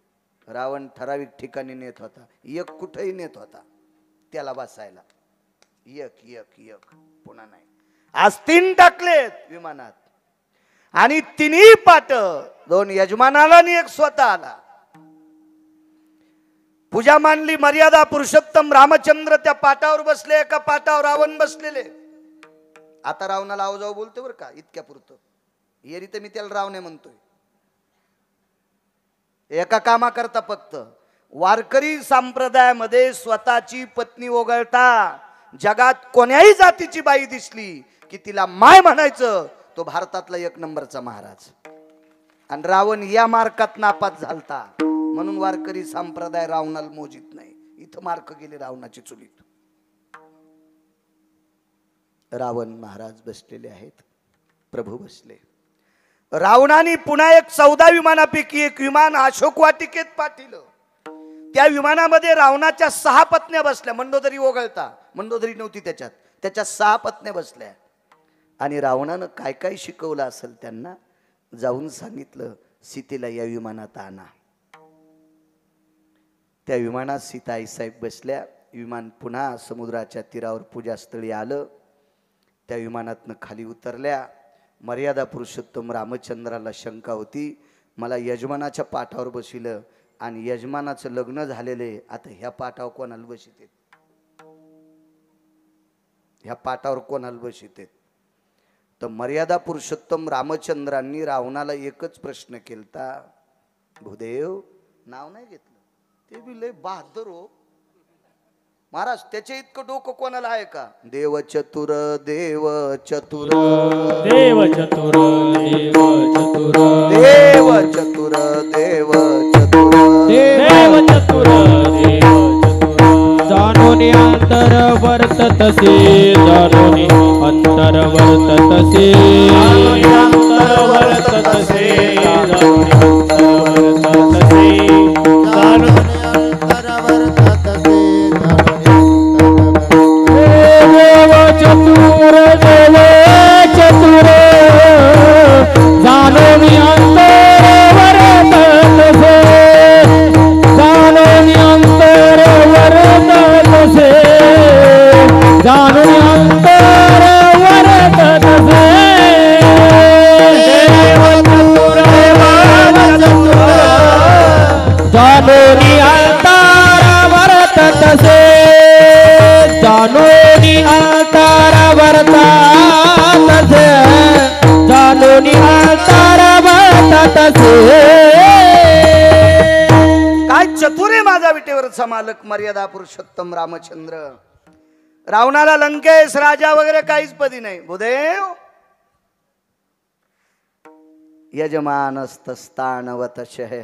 Speaker 1: रावण ठराविक ठिकाणी नेत होता, एक कुठेही नेत होता त्याला बसायला. एक एक एक पुन्हा नाही. आज 3 टाकलेत विमानात, आणि 3ही पाट 2 यजमानाला आणि 1 स्वतःला. पूजा मांडली. मर्यादा पुरुषोत्तम रामचंद्र त्या पाटावर बसले, एका पाटावर रावण बसलेले. आता रावणाला आव जाऊ बोलतोय बरं का, इतक्या पुरतं. येरी तर मी त्याला रावणे म्हणतोय. एका कामा करता फक्त वारकरी संप्रदायामध्ये स्वतःची पत्नी वगळता जगात कोण्याही जातीची बाई दिसली की तिला माय म्हणायचं, तो भारतातला 1 नंबरचा महाराज. आणि रावण या मार्कात नापास झालता, म्हणून वारकरी संप्रदाय रावणाला मोजित नाही. इथं मार्क गेले रावणाची चुलीत. रावण महाराज बसलेले आहेत, प्रभू बसले. रावणाने पुन्हा 14 विमानापैकी 1 विमान अशोक वाटिकेत पाठवलं. त्या विमानामध्ये रावणाच्या 6 पत्न्या बसल्या, मंडोदरी वगळता. मंडोदरी नव्हती त्याच्यात, त्याच्या 6 पत्न्या बसल्या. आणि रावणानं काय काय शिकवलं असेल त्यांना, जाऊन सांगितलं, सीतेला या विमानात आणा. त्या विमानात सीता आईसाहेब बसल्या. विमान पुन्हा समुद्राच्या तीरावर पूजास्थळी आलं. त्या विमानातनं खाली उतरल्या. मर्यादा पुरुषोत्तम रामचंद्राला शंका होती, मला यजमानाच्या पाठावर बसविलं आणि यजमानाचं लग्न झालेले, आता ह्या पाठावर कोणाला बसित, ह्या पाठावर कोणाला बसित. तर मर्यादा पुरुषोत्तम रामचंद्रांनी रावणाला एकच प्रश्न केलता, भूदेव नाव नाही घेतलं, ते बी लय बहादर हो महाराज, त्याचे इतकं डोकं कोणाला आहे का. देव चतुर देव चतुर
Speaker 2: देव चतुर देव चतुर
Speaker 1: देव चतुर देव चतुर
Speaker 2: देव चतुर देव चतुर
Speaker 3: जाणून अंतर वर्ततसे, जाणून अंतर वर्ततसे,
Speaker 2: अंतर वर्ततसे, अंतर वर्ततसे,
Speaker 3: चतुर देव चतुर, जाणून अंतर वर्ततसे, जाणून अंतर वर्ततसे, जाणून अंतर वर्ततसे. देव चतुर देव चतुर, जाणून अंतर वर्ततसे, जाणून अंतर वर्ततसे, जाणून अंतर वर्ततसे.
Speaker 1: काय चतुर आहे माझा विटेवरचा मालक मर्यादा पुरुषोत्तम रामचंद्र. रावणाला लंकेश राजा वगैरे काहीच पदी नाही. भूदेव यजमानस्तस्तानवतशः,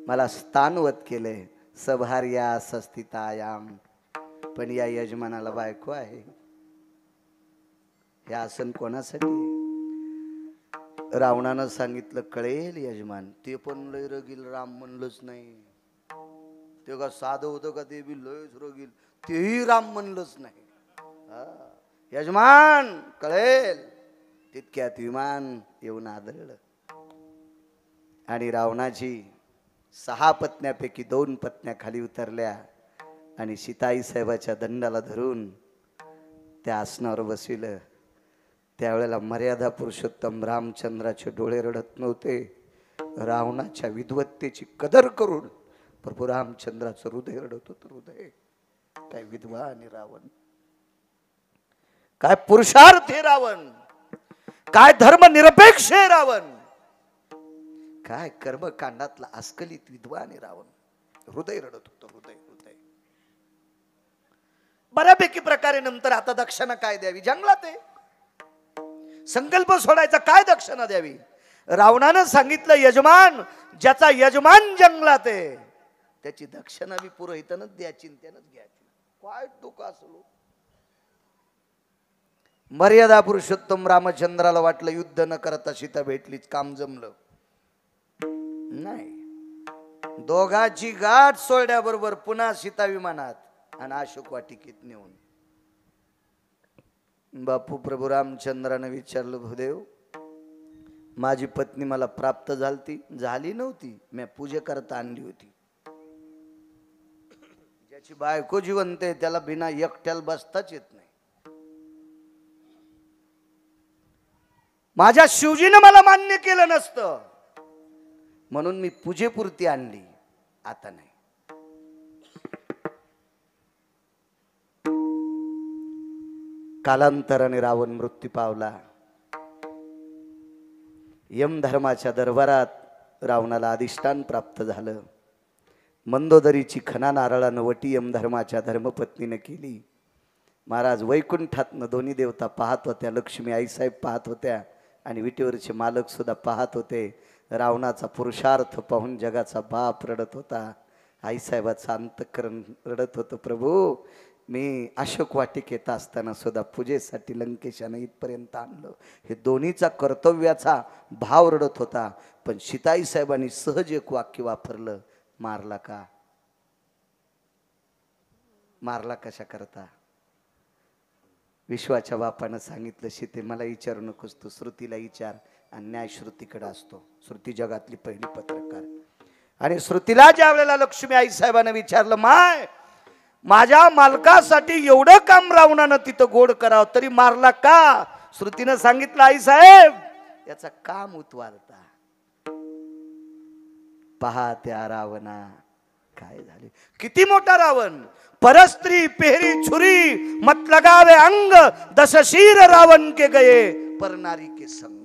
Speaker 1: मला स्थानवत केले. सभार्या सस्थितायाम, पण या यजमानाला बायको आहे. हे आसन कोणासाठी. रावणानं सांगितलं, कळेल यजमान. ते पण लय रगील, राम म्हणलंच नाही. ते का साधं होतं का, ते बी लयच रगील, तेही राम म्हणलंच नाही. यजमान कळेल. तितक्यात विमान येऊन आदळलं आणि रावणाची 6 पत्न्यापैकी 2 पत्न्या खाली उतरल्या आणि सीताई साहेबाच्या दंडाला धरून त्या आसनावर बसविलं. त्यावेळेला मर्यादा पुरुषोत्तम रामचंद्राचे डोळे रडत नव्हते. रावणाच्या विद्वत्तेची कदर करून प्रभू रामचंद्राचं हृदय रडत होतं. हृदय काय विधवा आणि रावण, काय पुरुषार्थ हे रावण, काय धर्मनिरपेक्ष हे रावण, काय कर्मकांडातला अस्खलित विधवा आणि रावण. हृदय रडत होतं. हृदय हृदय बऱ्यापैकी प्रकारे नंतर आता दक्षिणा काय द्यावी जंगलात आहे. संकल्प सोडायचा, काय दक्षिणा द्यावी. रावणानं सांगितलं यजमान, ज्याचा यजमान जंगलात आहे त्याची दक्षिणा बी पुरोहितानच द्यायची, त्यानंच घ्यायची. काय डोकं असलो. मर्यादा पुरुषोत्तम रामचंद्राला वाटलं युद्ध न करता सीता भेटलीच, काम जमलं नाही. दोघाची गाठ सोडल्याबरोबर पुन्हा सीता विमानात आणि अशोक वाटिकेत नेऊन. बापू प्रभू रामचंद्राने विचारलं, भूदेव माझी पत्नी मला प्राप्त झाली नव्हती, मी पूजे करता आणली होती. ज्याची बायको जिवंत आहे त्याला बिना एकट्याला बसताच येत नाही. माझ्या शिवजीनं मला मान्य केलं नसतं म्हणून मी पूजेपुरती आणली, आता नाही. कालांतराने रावण मृत्यू पावला. यमधर्माच्या दरबारात रावणाला अधिष्ठान प्राप्त झालं. मंदोदरीची खना नारळानं वटी यमधर्माच्या धर्मपत्नीने केली. महाराज वैकुंठातनं दोन्ही देवता पाहत होत्या. लक्ष्मी आईसाहेब पाहत होत्या आणि विटेवरचे मालक सुद्धा पाहत होते. रावणाचा पुरुषार्थ पाहून जगाचा बाप रडत होता. आईसाहेबाचं अंतःकरण रडत होतं. प्रभू मी अशोक वाटिकेत असताना सुद्धा पूजेसाठी लंकेशानं इथपर्यंत आणलं. हे दोन्हीचा कर्तव्याचा भाव रडत होता. पण सीताई साहेबांनी सहज एक वाक्य वापरलं, मारला का? मारला कशा करता? विश्वाच्या बापानं सांगितलं, सीते मला विचारू नकोस, तू श्रुतीला विचार. आणि न्याय श्रुतीकडे असतो. श्रुती जगातली पहिली पत्रकार. आणि श्रुतीला ज्या वेळेला लक्ष्मी आई साहेबांना विचारलं, माय माझ्या मालकासाठी एवढं काम रावणानं तिथं गोड करावं तरी मारला का? श्रुतीनं सांगितलं, आई साहेब याचा काम उतवालता. पहा त्या रावणा काय झाले. किती मोठा रावण. परस्त्री पेहरी छुरी मत लगावे अंग, दशशीर रावण के गए पर नारी के संग.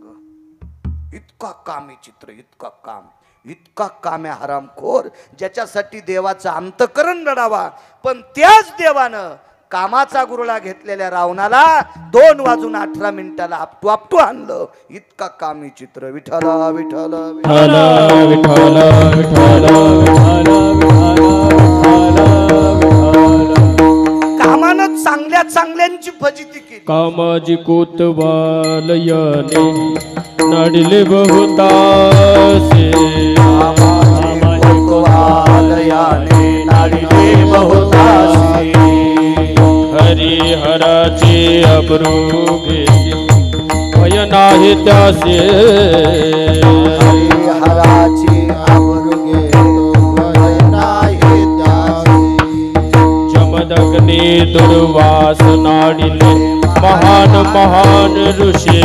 Speaker 1: इतका कामी चित्र, इतका काम, इतका काम्या हरामखोर, ज्याच्यासाठी देवाचं अंतकरण रडावा. पण त्याच देवानं कामाचा गुरुळा घेतलेल्या रावणाला 2:18 आपटू आपटू आणलं. इतका कामी चित्र. विठ्ठला विठ्ठला
Speaker 2: विठ्ठला विठ्ठला
Speaker 1: कामानं चांगल्या चांगल्यांची फजिती केली.
Speaker 2: कामाजी कोतवालयाने नाडिले बहुतासे.
Speaker 1: कामाची कोतवालयाने नाडिले बहुतासे.
Speaker 2: हरिहराचे अब्रू घेसी भय नाही त्यासे.
Speaker 4: हरिहराची अब्रू घेतो भय नाही त्यासे.
Speaker 2: जमदग्नी दुर्वास नाडिले महान महान ऋषी.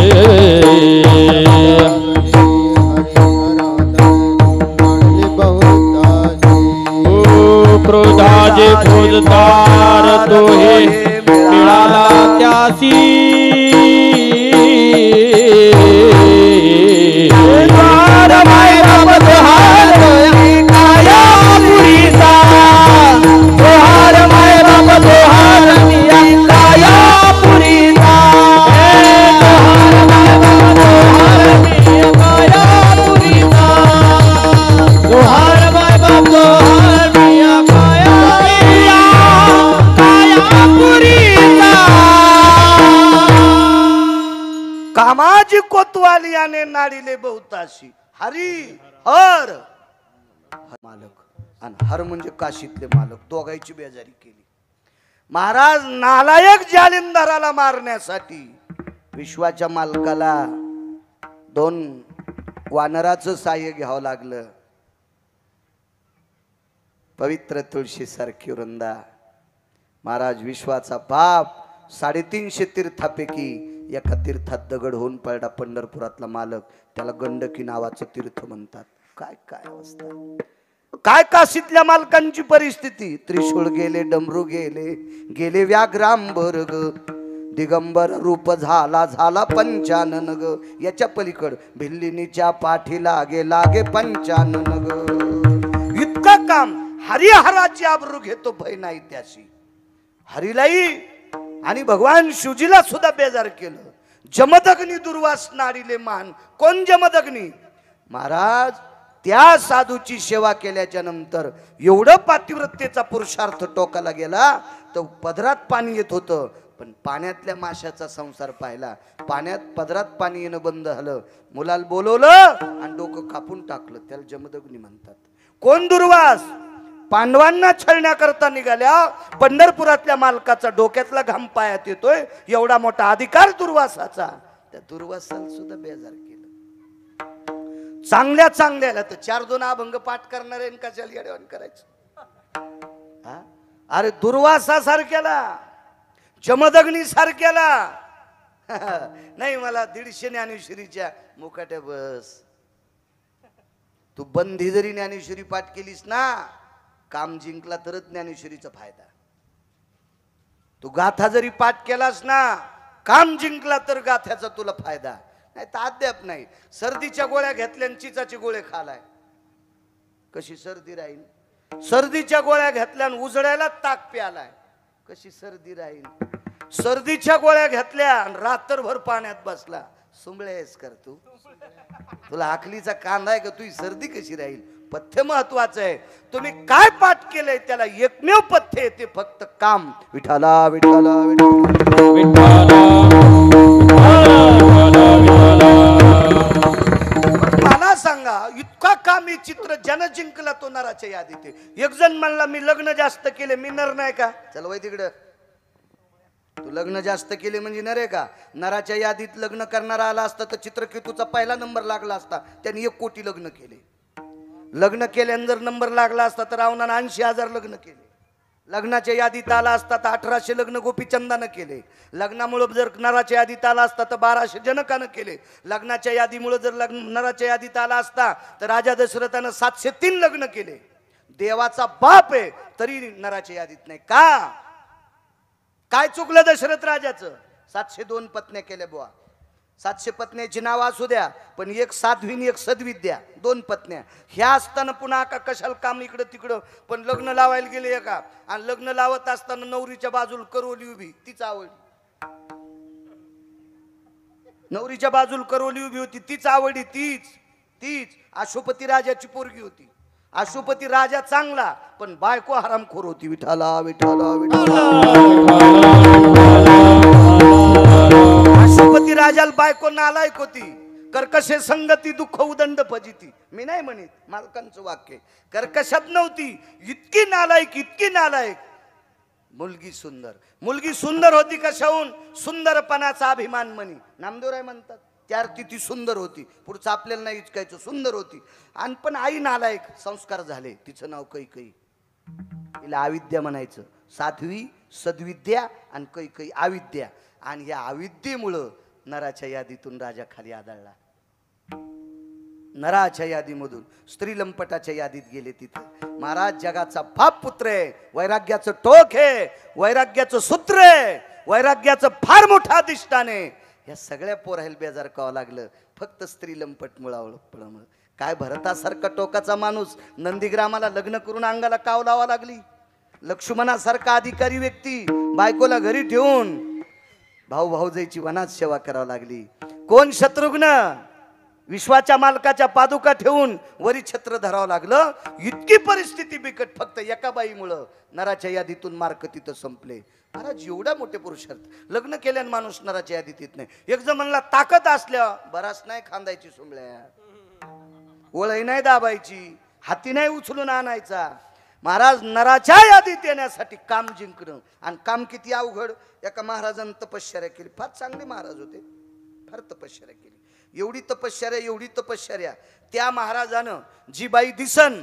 Speaker 2: क्रोधाचे फौजदार तो हे मिळाला त्यासी.
Speaker 1: कामाजी कोतवालियाने नाडिले बहुताशी. हरी हर मालक आणि हर म्हणजे काशीतले मालक, दोघांची बेजारी केली. महाराज नालायक जालिंदराला मारण्यासाठी विश्वाच्या मालकाला 2 वानराचं साह्य घ्यावं लागलं. पवित्र तुळशी सारखी वृंदा. महाराज विश्वाचा बाप 350 तीर्थापैकी एका तीर्थात दगड होऊन पडला पंढरपुरातला मालक, त्याला गंडकी नावाचं तीर्थ म्हणतात. काय काय अवस्था, काय काशीतल्या मालकांची परिस्थिती. त्रिशूळ गेले, डमरू गेले, गेले व्याघ्रांबर ग, दिगंबर रूप झाला झाला पंचानन ग. याच्या पलीकड भिल्लिनीच्या पाठी लागे लागे पंचानन ग. इतकं काम हरिहराची आबरू घेतो, भय नाही त्याशी. हरिलाई आणि भगवान शिवजीला सुद्धा बेजार केलं. जमदग्नी दुर्वास नारीले मान. कोण जमदग्नी? महाराज त्या साधूची सेवा केल्याच्या नंतर एवढं पातिव्रत्येचा पुरुषार्थ टोकाला गेला तर पदरात पाणी येत होतं, पण पाण्यातल्या माशाचा संसार पाहिला. पाण्यात पदरात पाणी येणं बंद झालं. मुलाला बोलवलं आणि डोकं कापून टाकलं. त्याला जमदग्नी म्हणतात. कोण? दुर्वास. पांडवांना छळण्याकरता निघाल्या पंढरपुरातल्या मालकाचा डोक्यातला घाम पायात येतोय, एवढा मोठा अधिकार दुर्वासाचा. त्या दुर्वासाला सुद्धा बेजार केलं. चांगल्या चांगल्याला तर 4-2 अभंग पाठ करणारे कशाला येड्यावानी करायचं. अरे दुर्वासा सारख्याला, जमदग्नी सारख्याला नाही, मला 150 ज्ञानेश्वरीच्या मुकाट्या बस. तू बंधी जरी ज्ञानेश्वरी पाठ केलीस ना, काम जिंकला तरच ज्ञानेश्वरीचा फायदा. तू गाथा जरी पाठ केलास ना, काम जिंकला तर गाथ्याचा तुला फायदा. नाही तर अद्याप नाही. सर्दीच्या गोळ्या घेतल्या आणि चिचाचे गोळे खालाय, कशी सर्दी राहील? सर्दीच्या गोळ्या घेतल्या आणि उजळ्याला ताक प्यालाय, कशी सर्दी राहील? सर्दीच्या गोळ्या घेतल्या आणि रात्रभर पाण्यात बसला, सुंबळेस कर तू. तुला आखलीचा कांदा आहे का? तुझी सर्दी कशी राहील? पथ्य महत्वाचं आहे. तुम्ही काय पाठ केलंय त्याला एकमेव पथ्य येते, फक्त काम. विठाला विठाला मला सांगा, इतका कामी चित्र जन जिंकला तो नराच्या यादीत. एक जण म्हणला मी लग्न जास्त केले, मी नर नाही का? चल वय तिकडं. तू लग्न जास्त केले म्हणजे नर आहे का? नराच्या यादीत लग्न करणारा आला असता तर चित्रकेतूचा पहिला नंबर लागला असता. त्यांनी 1 कोटी लग्न केले. लग्न केल्यानं जर नंबर लागला असता तर रावणानं 80,000 लग्न केले. लग्नाच्या यादीत आला असता तर 1800 लग्न गोपीचंदानं केले. लग्नामुळे जर नराच्या यादीत आला असता तर 1200 जनकानं केले. लग्नाच्या यादीमुळे जर नराच्या यादीत आला असता तर राजा दशरथानं 703 लग्न केले. देवाचा बाप आहे तरी नराच्या यादीत नाही का? काय चुकलं दशरथ राजाचं? 702 पत्न्या केल्या बुवा. 700 पत्न्याची नाव असू द्या, पण एक साध्वीन एक सद्विद्या, 2 पत्न्या. ह्या असताना पुन्हा का कशाला काम इकडं तिकडं? पण लग्न लावायला गेले एका, आणि लग्न लावत असताना नवरीच्या बाजूला करवली उभी, तीच आवडली. नवरीच्या बाजूला करवली उभी होती, तीच आवडली. तीच अशोपती राजाची पोरगी होती. अशोपती राजा चांगला पण बायको हरामखोर होती. विठाला विठाला विठाला. अशोपती राजाला बायको नालायक होती. कर्कशे संगती दुःख उदंड फजिती. मी नाही म्हणत, मालकांचं वाक्य. कर्कशात नव्हती, इतकी नालायक, इतकी नालायक. मुलगी सुंदर होती. कशाहून? सुंदरपणाचा अभिमान म्हणी. नामदेवराय म्हणतात त्यार्थी ती सुंदर होती. पुढचं आपल्याला नाही इचकायचं, सुंदर होती. आणि पण आई नालायक. संस्कार झाले. तिचं नाव कैकई. तिला अविद्या म्हणायचं. साध्वी सद्विद्या आणि कैकई अविद्या. आणि या अविद्येमुळं नराच्या यादीतून राजा खाली आदळला. नराच्या यादीमधून स्त्रीलंपटाच्या यादीत गेले. तिथे महाराज जगाचा बाप पुत्र आहे. वैराग्याचं टोक आहे, वैराग्याचं सूत्र आहे, वैराग्याचं फार मोठं अधिष्ठान आहे. या सगळ्या पोरायला बेजार करावं लागलं फक्त स्त्रीलंपट मुळावळं. काय भरतासारखा टोकाचा माणूस नंदीग्रामाला लग्न करून अंगाला काव लावा लागली. लक्ष्मणासारखा अधिकारी व्यक्ती बायकोला घरी ठेवून भाऊ भाऊजाईची वनात सेवा करावी लागली. कोण? शत्रुघ्न. विश्वाच्या मालकाच्या पादुका ठेवून वरी छत्र धरावं लागलं. इतकी परिस्थिती बिकट फक्त एका बाईमुळं. नराच्या यादीतून मार्क तिथं संपले. महाराज एवढा मोठे पुरुषार्थ. लग्न केल्यान माणूस नराच्या यादीत येत नाही. एक जण म्हणला ताकद असल्या बराच नाही खांदायची सुंबळ्या, ओळही नाही दाबायची, हाती नाही उचलून आणायचा. महाराज नराच्या यादीत येण्यासाठी काम जिंकणं. आणि काम किती अवघड. एका महाराजानं तपश्चर्या केली. फार चांगले महाराज होते, फार तपश्चर्या केली. एवढी तपश्चर्या त्या महाराजानं जी बाई दिसन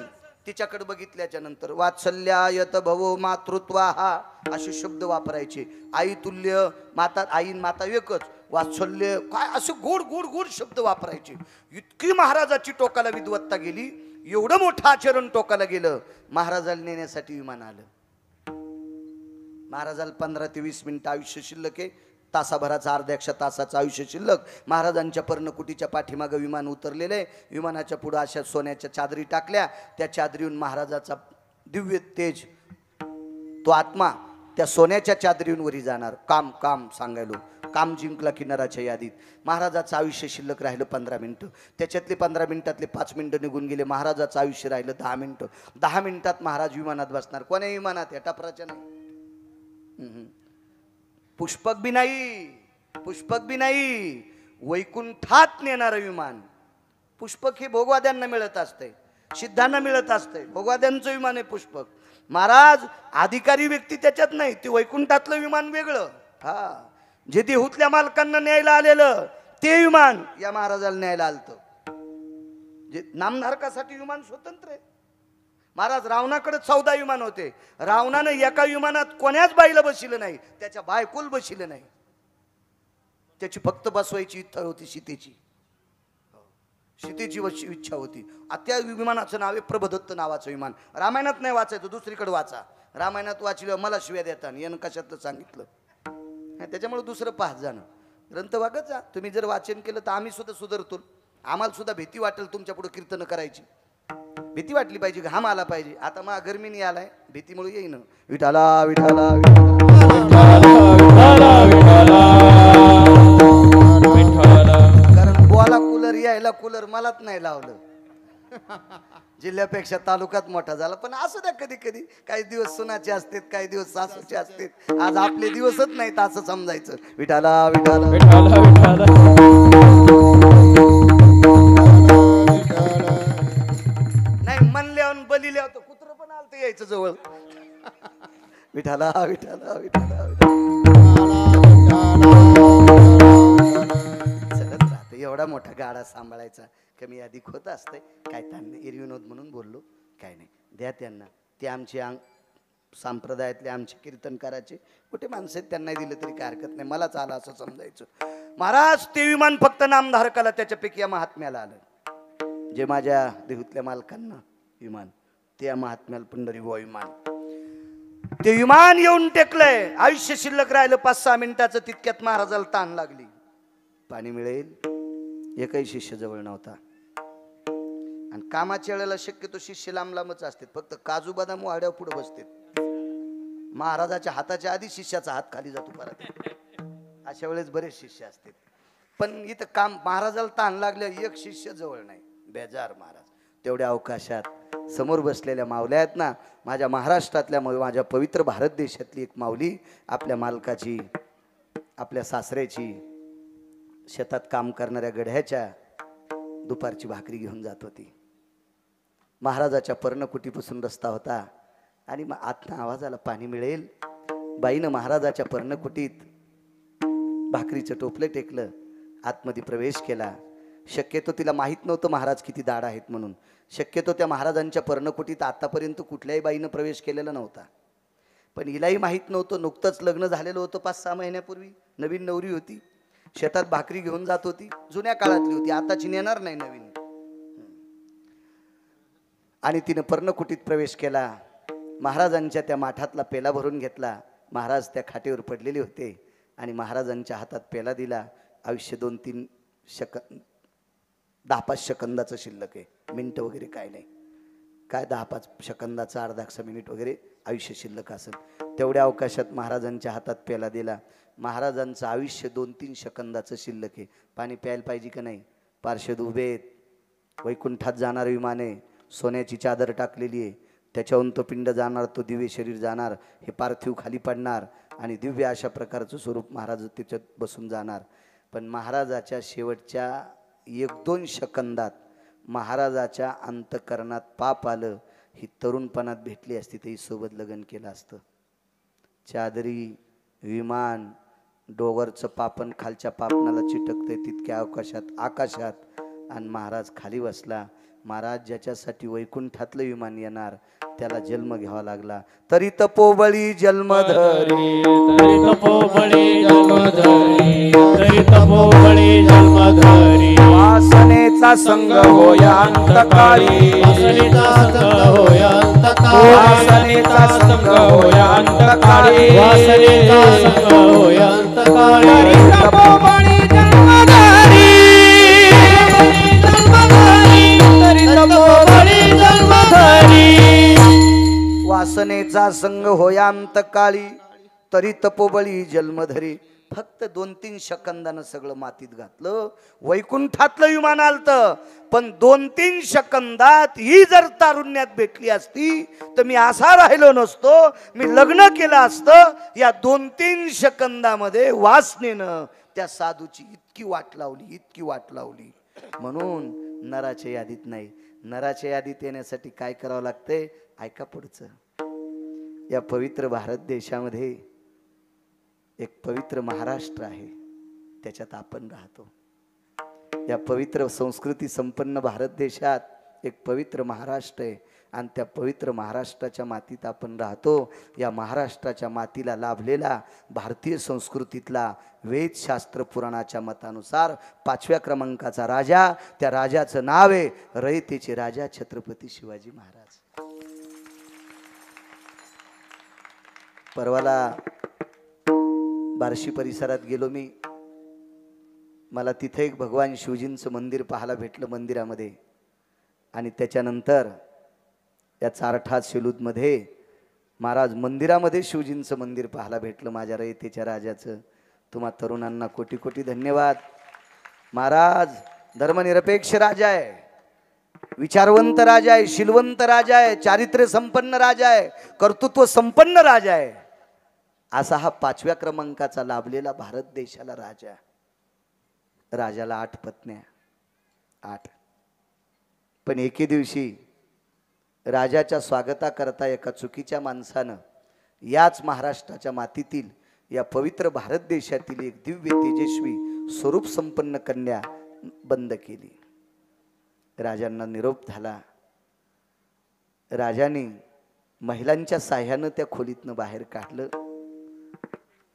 Speaker 1: तिच्याकडे बघितल्याच्या नंतर वात्सल्यायत भवो मातृत्वा हा असे शब्द वापरायचे. आई तुल्य माता, आई माता एकच, वात्सल्य काय असे गोड गोड गोड शब्द वापरायचे. इतकी महाराजाची टोकाला विद्वत्ता गेली, एवढं मोठं आचरण टोकाला गेलं. महाराजाला नेण्यासाठी विमान आलं. महाराजाला 15 ते 20 मिनिटं आयुष्य शिल्लक आहे. तासाभराचा अर्ध्या तासाचं आयुष्य शिल्लक. महाराजांच्या पर्णकुटीच्या पाठीमागं विमान उतरलेलं आहे. विमानाच्या पुढं अशा सोन्याच्या चादरी टाकल्या. त्या चादरीहून महाराजाचा दिव्य तेज, तो आत्मा त्या सोन्याच्या चादरीहून वरी जाणार. काम काम सांगायलो, काम जिंकला किनाराच्या यादीत. महाराजाचं आयुष्य शिल्लक राहिलं 15 मिनिटं. त्याच्यातले 15 मिनिटातले 5 मिनिटं निघून गेले. महाराजाचं आयुष्य राहिलं 10 मिनिटं. 10 मिनिटात महाराज विमानात बसणार. कोण्या विमानात? या टपराच्या नाही. पुष्पक बी नाही, पुष्पक बी नाही, वैकुंठात नेणारं विमान. पुष्पक हे भोगवाद्यांना मिळत असते, सिद्धांना मिळत असते. भोगवाद्यांचं विमान आहे पुष्पक. महाराज अधिकारी व्यक्ती त्याच्यात नाही, ते वैकुंठातलं विमान वेगळं. हा, जे देहूतल्या मालकांना न्यायला आलेलं ते विमान या महाराजाला न्यायला आलतं. जे नामधारकासाठी विमान स्वतंत्र आहे. महाराज रावणाकडे 14 विमान होते. रावणानं एका विमानात कोण्याच बाईला बसिलं नाही, त्याच्या बायकोल बसिलं नाही. त्याची फक्त बसवायची इच्छा होती सीतेची. सीतेची इच्छा होती. त्या विमानाचं नाव आहे प्रभदत्त नावाचं विमान. रामायणात नाही वाचायचं, दुसरीकडे वाचा. रामायणात वाचलं मला शिव्या देताना यानं कशातलं सांगितलं. त्याच्यामुळे दुसरं पाहत जाणं. ग्रंथ वागत जा. तुम्ही जर वाचन केलं तर आम्ही सुद्धा सुधारतो. आम्हाला सुद्धा भीती वाटेल तुमच्या पुढे कीर्तन करायची. भीती वाटली पाहिजे, घाम आला पाहिजे. आता मग गरमीने आलाय, भीतीमुळे येईन. विठाला विठाला कारण बोला कूलर यायला कूलर मलाच नाही लावलं. जिल्ह्यापेक्षा तालुक्यात मोठा झाला. पण असू द्या, कधी कधी काही दिवस सुनाचे असतात, काही दिवस सासूचे असतात. आज आपले दिवसच नाहीत असं समजायचं. विठाला विठाला
Speaker 2: विठाला
Speaker 1: नाही म्हणल्यावर बली लिहावं कुत्र पण आलं तर यायचं जवळ. विठाला विठाला विठाला चलत राहते. एवढा मोठा गाडा सांभाळायचा कमी अधिक होत असतंय. काय त्यांना एरविनोद म्हणून बोललो, काय नाही. द्या त्यांना. ते आमचे संप्रदायातले आमचे कीर्तनकाराचे कुठे माणसं आहेत, त्यांना दिलं तरी काय हरकत नाही. मलाच आलं असं समजायचं. महाराज ते विमान फक्त नामधारकाला, त्याच्यापैकी या महात्म्याला आलं. जे माझ्या देहूतल्या मालकांना विमान, ते या महात्म्याला पंढरी बुवा विमान. ते विमान येऊन टेकलंय. आयुष्य शिल्लक राहिलं 5-6 मिनिटाचं. तितक्यात महाराजाला ताण लागली. पाणी मिळेल. एकही शिष्य जवळ नव्हता. आणि कामाच्या वेळेला शक्यतो शिष्य लांब लांबच असतात. फक्त काजू बदाम वाड्यावर पुढे बसतात. महाराजाच्या हाताच्या आधी शिष्याचा हात खाली जातो परत. अशा वेळेस बरेच शिष्य असतात. पण इथं काम महाराजाला ताण लागल्या, एक शिष्य जवळ नाही. बेजार महाराज. तेवढ्या अवकाशात समोर बसलेल्या माऊल्या आहेत ना, माझ्या महाराष्ट्रातल्या, माझ्या पवित्र भारत देशातली एक माऊली आपल्या मालकाची, आपल्या सासऱ्याची, शेतात काम करणाऱ्या गड्ह्याच्या दुपारची भाकरी घेऊन जात होती. महाराजाच्या पर्णकुटीपासून रस्ता होता आणि मग आतनं आवाज आला, पाणी मिळेल. बाईनं महाराजाच्या पर्णकुटीत भाकरीचं टोपलं टेकलं, आतमध्ये प्रवेश केला. शक्यतो तिला माहीत नव्हतं महाराज किती दाढ आहेत म्हणून. शक्यतो त्या महाराजांच्या पर्णकुटीत आतापर्यंत कुठल्याही बाईनं प्रवेश केलेला नव्हता. पण हिलाही माहीत नव्हतं. नुकतंच लग्न झालेलं होतं 5-6 महिन्यापूर्वी. नवीन नवरी होती. शेतात भाकरी घेऊन जात होती. जुन्या काळातली होती, आताची नेणार नाही नवीन. आणि तिनं पर्णकुटीत प्रवेश केला. महाराजांच्या त्या माठातला पेला भरून घेतला. महाराज त्या खाटेवर पडलेले होते आणि महाराजांच्या हातात पेला दिला. आयुष्य 2-3 10-5 सेकंदाचं शिल्लक आहे. मिनटं वगैरे काय नाही. काय 10-5 सेकंदाचं, अर्धा मिनिट वगैरे आयुष्य शिल्लक असेल. तेवढ्या अवकाशात महाराजांच्या हातात पेला दिला. महाराजांचं आयुष्य 2-3 सेकंदाचं शिल्लक आहे. पाणी प्यायला पाहिजे का नाही? पार्षद उभे आहेत. वैकुंठात जाणारं विमान आहे. सोन्याची चादर टाकलेली आहे. त्याच्याहून तो पिंड जाणार, तो दिव्य शरीर जाणार. हे पार्थिव खाली पडणार आणि दिव्य अशा प्रकारचं स्वरूप महाराज त्याच्यात बसून जाणार. पण महाराजाच्या शेवटच्या 1-2 सेकंदात महाराजाच्या अंतकरणात पाप आलं. ही तरुणपणात भेटली असती तरी सोबत लग्न केलं असतं. चादरी, विमान, डोगरचं पापण खालच्या पापणाला चिटकतंय तितक्या अवकाशात, आकाशात. आणि महाराज खाली बसला. महाराज ज्याच्यासाठी वैकुंठातलं विमान येणार त्याला जन्म घ्यावा लागला. तरी तपोबळी जन्मधरी,
Speaker 2: तरी तपोबळी जन्मधरी, तरी तपोबळी जन्मधरी.
Speaker 1: वासनेचा संग होया अंतकाळी,
Speaker 2: वासनेचा संग होया अंतकाळी,
Speaker 1: वासनेचा संग होया अंतकाळी,
Speaker 2: वासनेचा संग होया अंतकाळी.
Speaker 3: तरी तपोबळी जन्मधरी, तरी तपोबळी जन्मधरी.
Speaker 1: वासनेचा संग होयांत काळी, तरी तपोबळी जन्मधरी. फक्त 2-3 सेकंदानं सगळं मातीत घातलं. वैकुंठातलं विमान आलतं, पण 2-3 सेकंदात ही जर तारुण्यात भेटली असती तर मी असा राहिलो नसतो. मी लग्न केलं असतं. या 2-3 सेकंदामध्ये वासनेनं त्या साधूची इतकी वाट लावली, इतकी वाट लावली. म्हणून नराच्या यादीत नाही. नराच्या यादीत येण्यासाठी काय करावं लागतंय? ऐका पुढचं. या पवित्र भारत देशामध्ये एक पवित्र महाराष्ट्र आहे, त्याच्यात आपण राहतो. या पवित्र संस्कृती संपन्न भारत देशात एक पवित्र महाराष्ट्र आहे आणि त्या पवित्र महाराष्ट्राच्या मातीत आपण राहतो. या महाराष्ट्राच्या मातीला लाभलेला भारतीय संस्कृतीतला वेदशास्त्र पुराणाच्या मतानुसार 5व्या क्रमांकाचा राजा, त्या राजाचं नाव आहे रयतेचे राजा छत्रपती शिवाजी महाराज. परवाला बार्शी परिसरात गेलो मी. मला तिथे एक भगवान शिवजींचं मंदिर पाहायला भेटलं मंदिरामध्ये. आणि त्याच्यानंतर या चारठा शेलूदमध्ये महाराज मंदिरामध्ये शिवजींचं मंदिर पाहायला भेटलं माझ्या रयतेच्या राजाचं. तुम्हा तरुणांना कोटी कोटी धन्यवाद. महाराज धर्मनिरपेक्ष राजा आहे, विचारवंत राजा आहे, शीलवंत राजा आहे, चारित्र्य संपन्न राजा आहे, कर्तृत्व संपन्न राजा आहे. असा हा 5व्या क्रमांकाचा लाभलेला भारत देशाला राजा. राजाला 8 पत्न्या, 8. पण एके दिवशी राजाच्या स्वागताकरता एका चुकीच्या माणसानं याच महाराष्ट्राच्या मातीतील या पवित्र भारत देशातील एक दिव्य तेजस्वी स्वरूप संपन्न कन्या बंद केली. राजांना निरोप झाला. राजाने महिलांच्या साह्यानं त्या खोलीतनं बाहेर काढलं.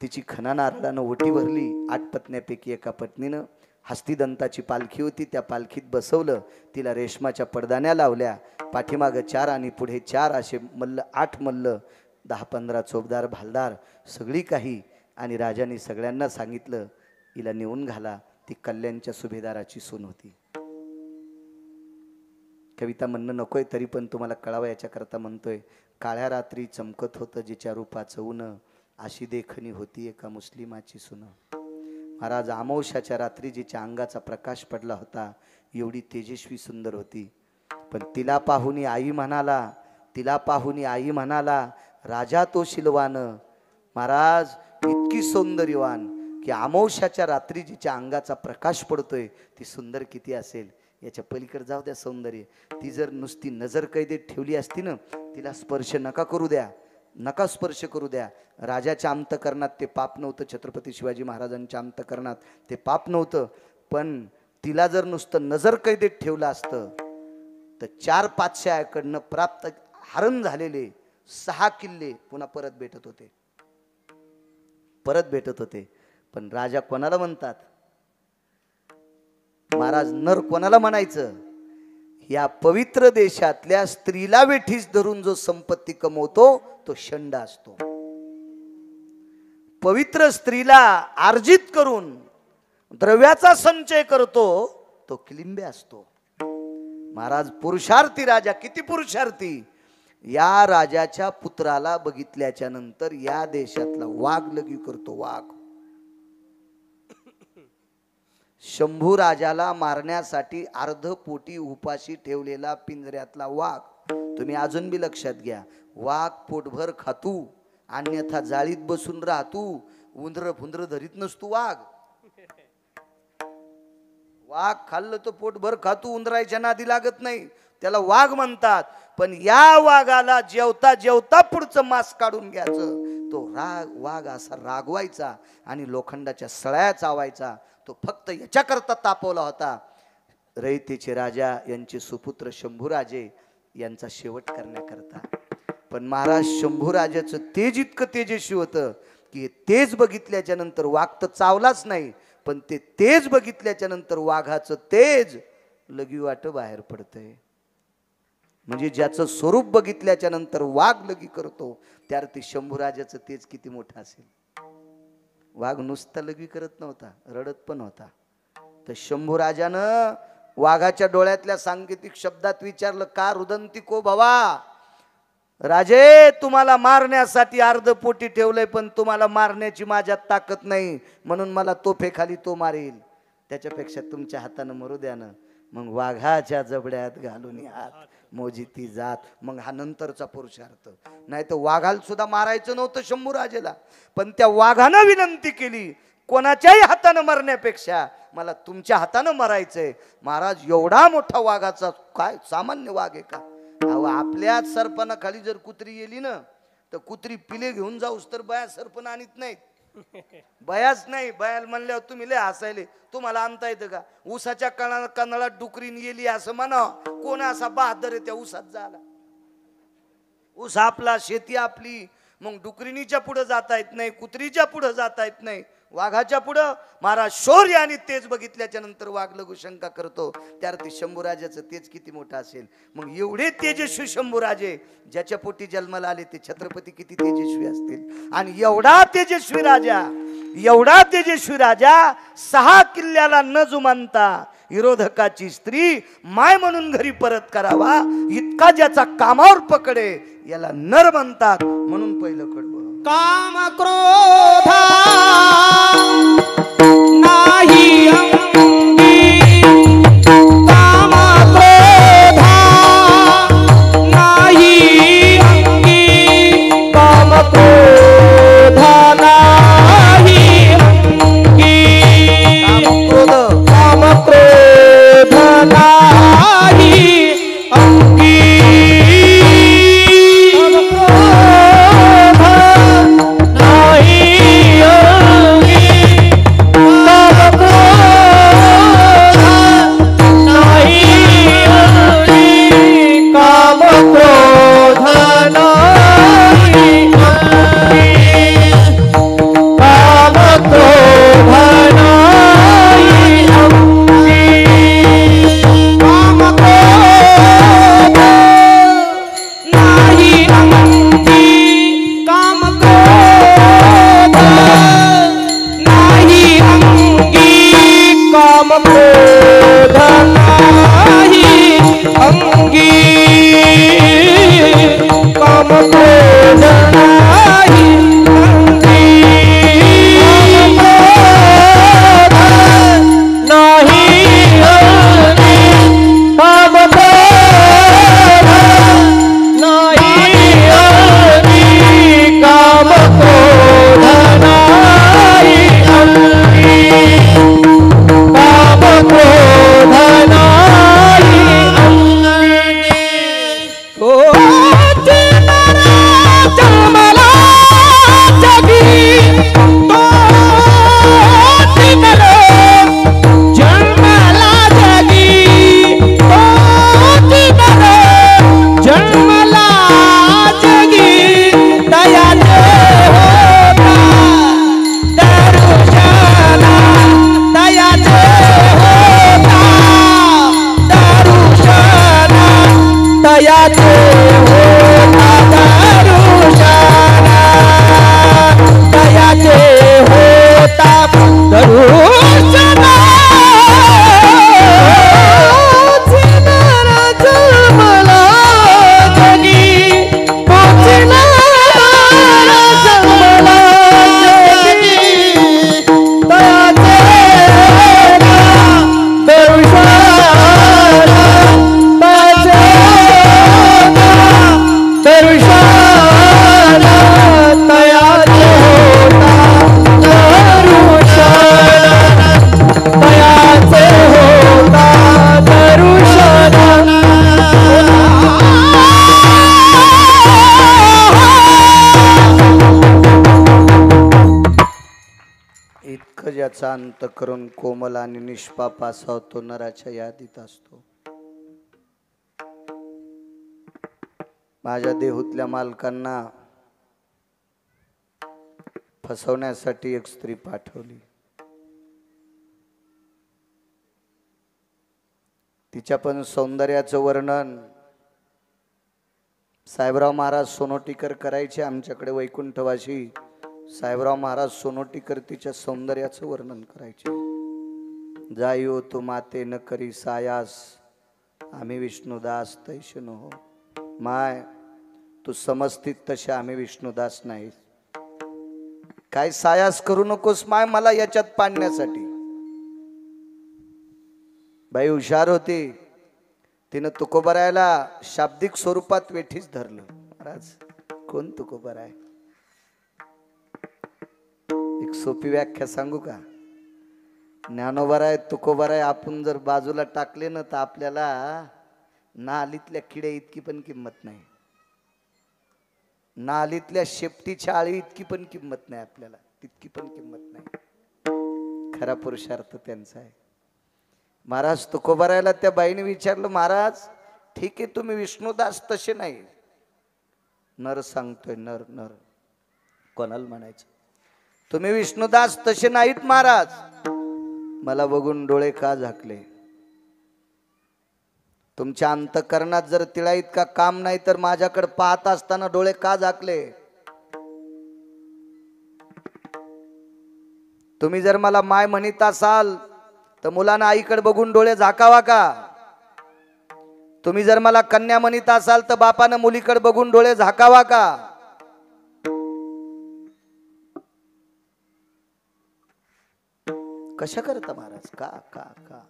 Speaker 1: तिची खणा नारळानं ओटी भरली. 8 पत्न्यापैकी एका पत्नीनं हस्तिदंताची पालखी होती, त्या पालखीत बसवलं. तिला रेशमाच्या पडदाण्या लावल्या. पाठीमागं 4 आणि पुढे 4 असे मल्ल, 8 मल्ल, 10-15 चोपदार भालदार, सगळी काही. आणि राजाने सगळ्यांना सांगितलं हिला नेऊन घाला. ती कल्याणच्या सुभेदाराची सून होती. कविता म्हणणं नकोय, तरी पण तुम्हाला कळावं याच्याकरता म्हणतोय. काळ्या रात्री चमकत होतं जिच्या रूपाचं ऊन, अशी देखणी होती एका मुस्लिमाची सून. महाराज अमावस्याच्या रात्री जिच्या अंगाचा प्रकाश पडला होता, एवढी तेजस्वी सुंदर होती. पण तिला पाहुनी आई म्हणाला, तिला पाहुनी आई म्हणाला, राजा तो शिलवान. महाराज इतकी सौंदर्यवान की अमावस्याच्या रात्री जिच्या अंगाचा प्रकाश पडतोय ती सुंदर किती असेल याच्या पलीकडे जाऊ द्या सौंदर्य. ती जर नुसती नजर कैदेत ठेवली असती ना, तिला स्पर्श नका करू द्या, नका स्पर्श करू द्या. राजाच्या अंतकरणात ते पाप नव्हतं, छत्रपती शिवाजी महाराजांच्या अंतकरणात ते पाप नव्हतं. पण तिला जर नुसतं नजर कैदेत ठेवलं असतं तर 4 पातशाह्याकडनं प्राप्त हरण झालेले 6 किल्ले पुन्हा परत भेटत होते, परत भेटत होते. पण राजा कोणाला म्हणतात महाराज, नर कोणाला म्हणायचं? या पवित्र देशातल्या स्त्रीला वेठीस धरून जो संपत्ती कमवतो तो षंड असतो. पवित्र स्त्रीला अर्जित करून द्रव्याचा संचय करतो तो किलिंबे असतो. महाराज पुरुषार्थी राजा, किती पुरुषार्थी. या राजाच्या पुत्राला बघितल्याच्या नंतर या देशातला वाघ लगी करतो. वाघ शंभू राजाला मारण्यासाठी अर्धपोटी उपाशी ठेवलेला पिंजऱ्यातला वाघ. तुम्ही अजून बी लक्षात घ्या, वाघ पोटभर खातू, अन्यथा जाळीत बसून राहतू, उंदर फुंदर धरीत नसतो वाघ. वाघ खाल्लं तर पोटभर खातू, उंदराच्या नादी लागत नाही, त्याला वाघ म्हणतात. पण या वाघाला जेवता जेवता पुढचं मांस काढून घ्यायचं. तो वाघ असा रागवायचा आणि लोखंडाच्या सळ्या चावायचा. तो फक्त याच्याकरता तापवला होता. रयतेचे राजा यांचे सुपुत्र शंभूराजे यांचा शेवट करण्याकरता. पण महाराज शंभूराजाचं तेज इतकं तेजस्वी होतं की तेज बघितल्याच्या नंतर वाघ तर चावलाच नाही, पण ते तेज बघितल्याच्या नंतर वाघाचं तेज लगी वाट बाहेर पडतंय. म्हणजे ज्याचं स्वरूप बघितल्याच्या नंतर वाघ लगी करतो त्याअर्थी शंभूराजाचं तेज किती मोठं असेल. वाघ नुसता लगी करत नव्हता, रडत पण होता. तर शंभूराजानं वाघाच्या डोळ्यातल्या सांकेतिक शब्दात विचारलं, का रुदंती को भवा? राजे, तुम्हाला मारण्यासाठी अर्धपोटी ठेवलंय, पण तुम्हाला मारण्याची माझ्यात ताकद नाही, म्हणून मला तोफेखाली तो मारेल. त्याच्यापेक्षा तुमच्या हातानं मरू द्या ना. मग वाघाच्या जबड्यात घालून हात मोजिती जात. मग हा नंतरचा पुरुषार्थ. नाही तर वाघाला सुद्धा मारायचं नव्हतं शंभूराजेला, पण त्या वाघानं विनंती केली, कोणाच्याही हातानं मरण्यापेक्षा मला तुमच्या हातानं मरायचंय. महाराज, एवढा मोठा वाघाचा काय सामान्य वाघ आहे का? अहो, आपल्याच सरपणाखाली जर कुत्री गेली ना तर कुत्री पिले घेऊन जाऊस तर बया सरपण आणत नाहीत. बयाच नाही, बयाल म्हणल्यावर तुम्ही लय हसायले. तुम्हाला आणता येतं का? ऊसाच्या कणाळात डुकरीन गेली असं म्हणा. कोण असा बहादर आहे त्या ऊसात झाला? ऊस आपला, शेती आपली. मग डुकरीनीच्या पुढे जाता येत नाही, कुत्रीच्या पुढे जाता येत नाही, वाघाच्या पुढं. महाराज शौर्य आणि तेज बघितल्याच्या नंतर वाघ लघु शंका करतो. त्याअर्थी शंभूराजाचं तेज किती मोठं असेल. मग एवढे तेजस्वी शंभूराजे ज्याच्या पोटी जन्माला आले ते छत्रपती किती तेजस्वी असतील. आणि एवढा तेजस्वी राजा 6 किल्ल्याला न जुमानता विरोधकाची स्त्री माय म्हणून घरी परत करावा इतका ज्याचा कामावर पकडे याला नर म्हणतात. म्हणून पहिलं कडवं
Speaker 3: काम क्रोधा नाही अंगी, काम क्रोधा नाही अंगी, काम क्रोधा नाही अंगी, काम क्रोध नाही अंगी.
Speaker 1: ज्याचा अंत करून कोमल आणि निष्पाप असा तो नराच्या यादीत असतो. माझ्या देहूतल्या मालकांना फसवण्यासाठी एक स्त्री पाठवली. तिच्या पण सौंदर्याचं वर्णन साहेबराव महाराज सोनोटीकर करायचे आमच्याकडे वैकुंठवासी. साहेबराव महाराज सोनोटीकर तिच्या सौंदर्याचं वर्णन करायचे. जायो तू माते न करी सायास आम्ही विष्णुदास तैश न हो. माय तू समजतीत तसे आम्ही विष्णुदास नाही. काय सायास करू नकोस माय मला याच्यात पाडण्यासाठी. बाई हुशार होती. तिनं तुकोबरायला शाब्दिक स्वरूपात वेठीच धरलं. महाराज कोण तुकोबराय? एक सोपी व्याख्या सांगू का? ज्ञानोबराय तुकोबराय आपण जर बाजूला टाकले ना तर आपल्याला नालीतल्या किड्या इतकी पण किंमत नाही. नालीतल्या शेपटीच्या आळी इतकी पण किंमत नाही आपल्याला. तितकी पण किंमत नाही. खरा पुरुषार्थ त्यांचा आहे. महाराज तुकोबरायला त्या बाईने विचारलं, महाराज ठीक आहे तुम्ही विष्णुदास तसे नाही. नर सांगतोय नर नर कोणाला म्हणायचं? तुम्ही विष्णुदास तसे नाहीत महाराज. मला बघून डोळे का झाकले? तुमच्या अंतःकरणात जर तिळा इतका काम नाही तर माझ्याकडे पाहत असताना डोळे का झाकले? तुम्ही जर मला माय म्हणत असाल तर मुलांना आईकडे बघून डोळे झाकावा का? तुम्ही जर मला कन्या म्हणत असाल तर बापानं मुलीकडे बघून डोळे झाकावा का? कशा करता महाराज? का का का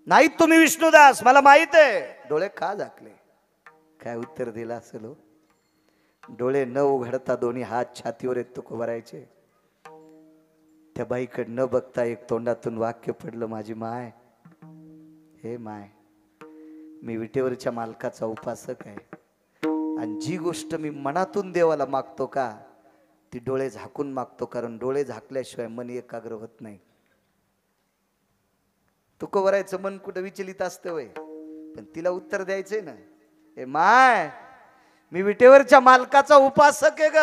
Speaker 1: नाही तुम्ही विष्णुदास मला माहित आहे. डोळे का झाकले? काय उत्तर दिलं असेल हो? डोळे न उघडता दोन्ही हात छातीवर येत तुकोबरायचे. त्या बाईकडे न बघता एक तोंडातून वाक्य पडलं, माझी माय. हे माय, मी विटेवरच्या मालकाचा उपासक आहे आणि जी गोष्ट मी मनातून देवाला मागतो का ती डोळे झाकून मागतो. कारण डोळे झाकल्याशिवाय मन एकाग्र होत नाही. तुकोबरायचं मन कुठं विचलित असतं वय, पण तिला उत्तर द्यायचंय ना. हे माय, मी विटेवरच्या मालकाचा उपासक आहे ग.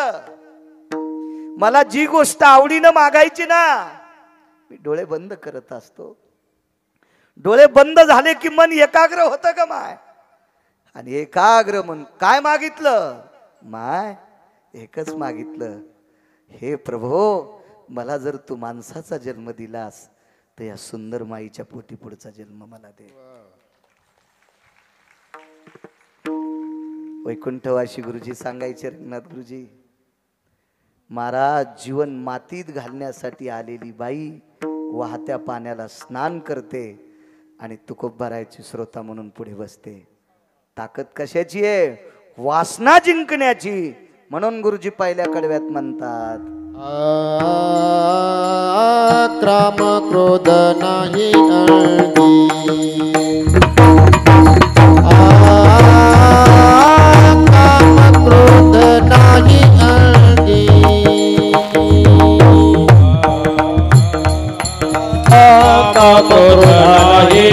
Speaker 1: मला जी गोष्ट आवडीनं मागायची ना मी डोळे बंद करत असतो. डोळे बंद झाले की मन एकाग्र होतं का माय? आणि एकाग्र मन काय मागितलं? माय एकच मागितलं, हे प्रभो मला जर तू माणसाचा जन्म दिलास तर या सुंदर माईच्या पोटी पुढचा जन्म मला दे. वैकुंठवासी गुरुजी सांगायचे, रंगनाथ गुरुजी, महाराज जीवन मातीत घालण्यासाठी आलेली बाई वाहत्या पाण्याला स्नान करते आणि तुकोबरायची श्रोता म्हणून पुढे बसते. ताकद कशाची आहे? वासना जिंकण्याची. म्हणून गुरुजी पहिल्या कडव्यात म्हणतात,
Speaker 4: काम क्रोध नाही अळगी. काम क्रोध नाही अळगी.
Speaker 3: काम क्रोध नाही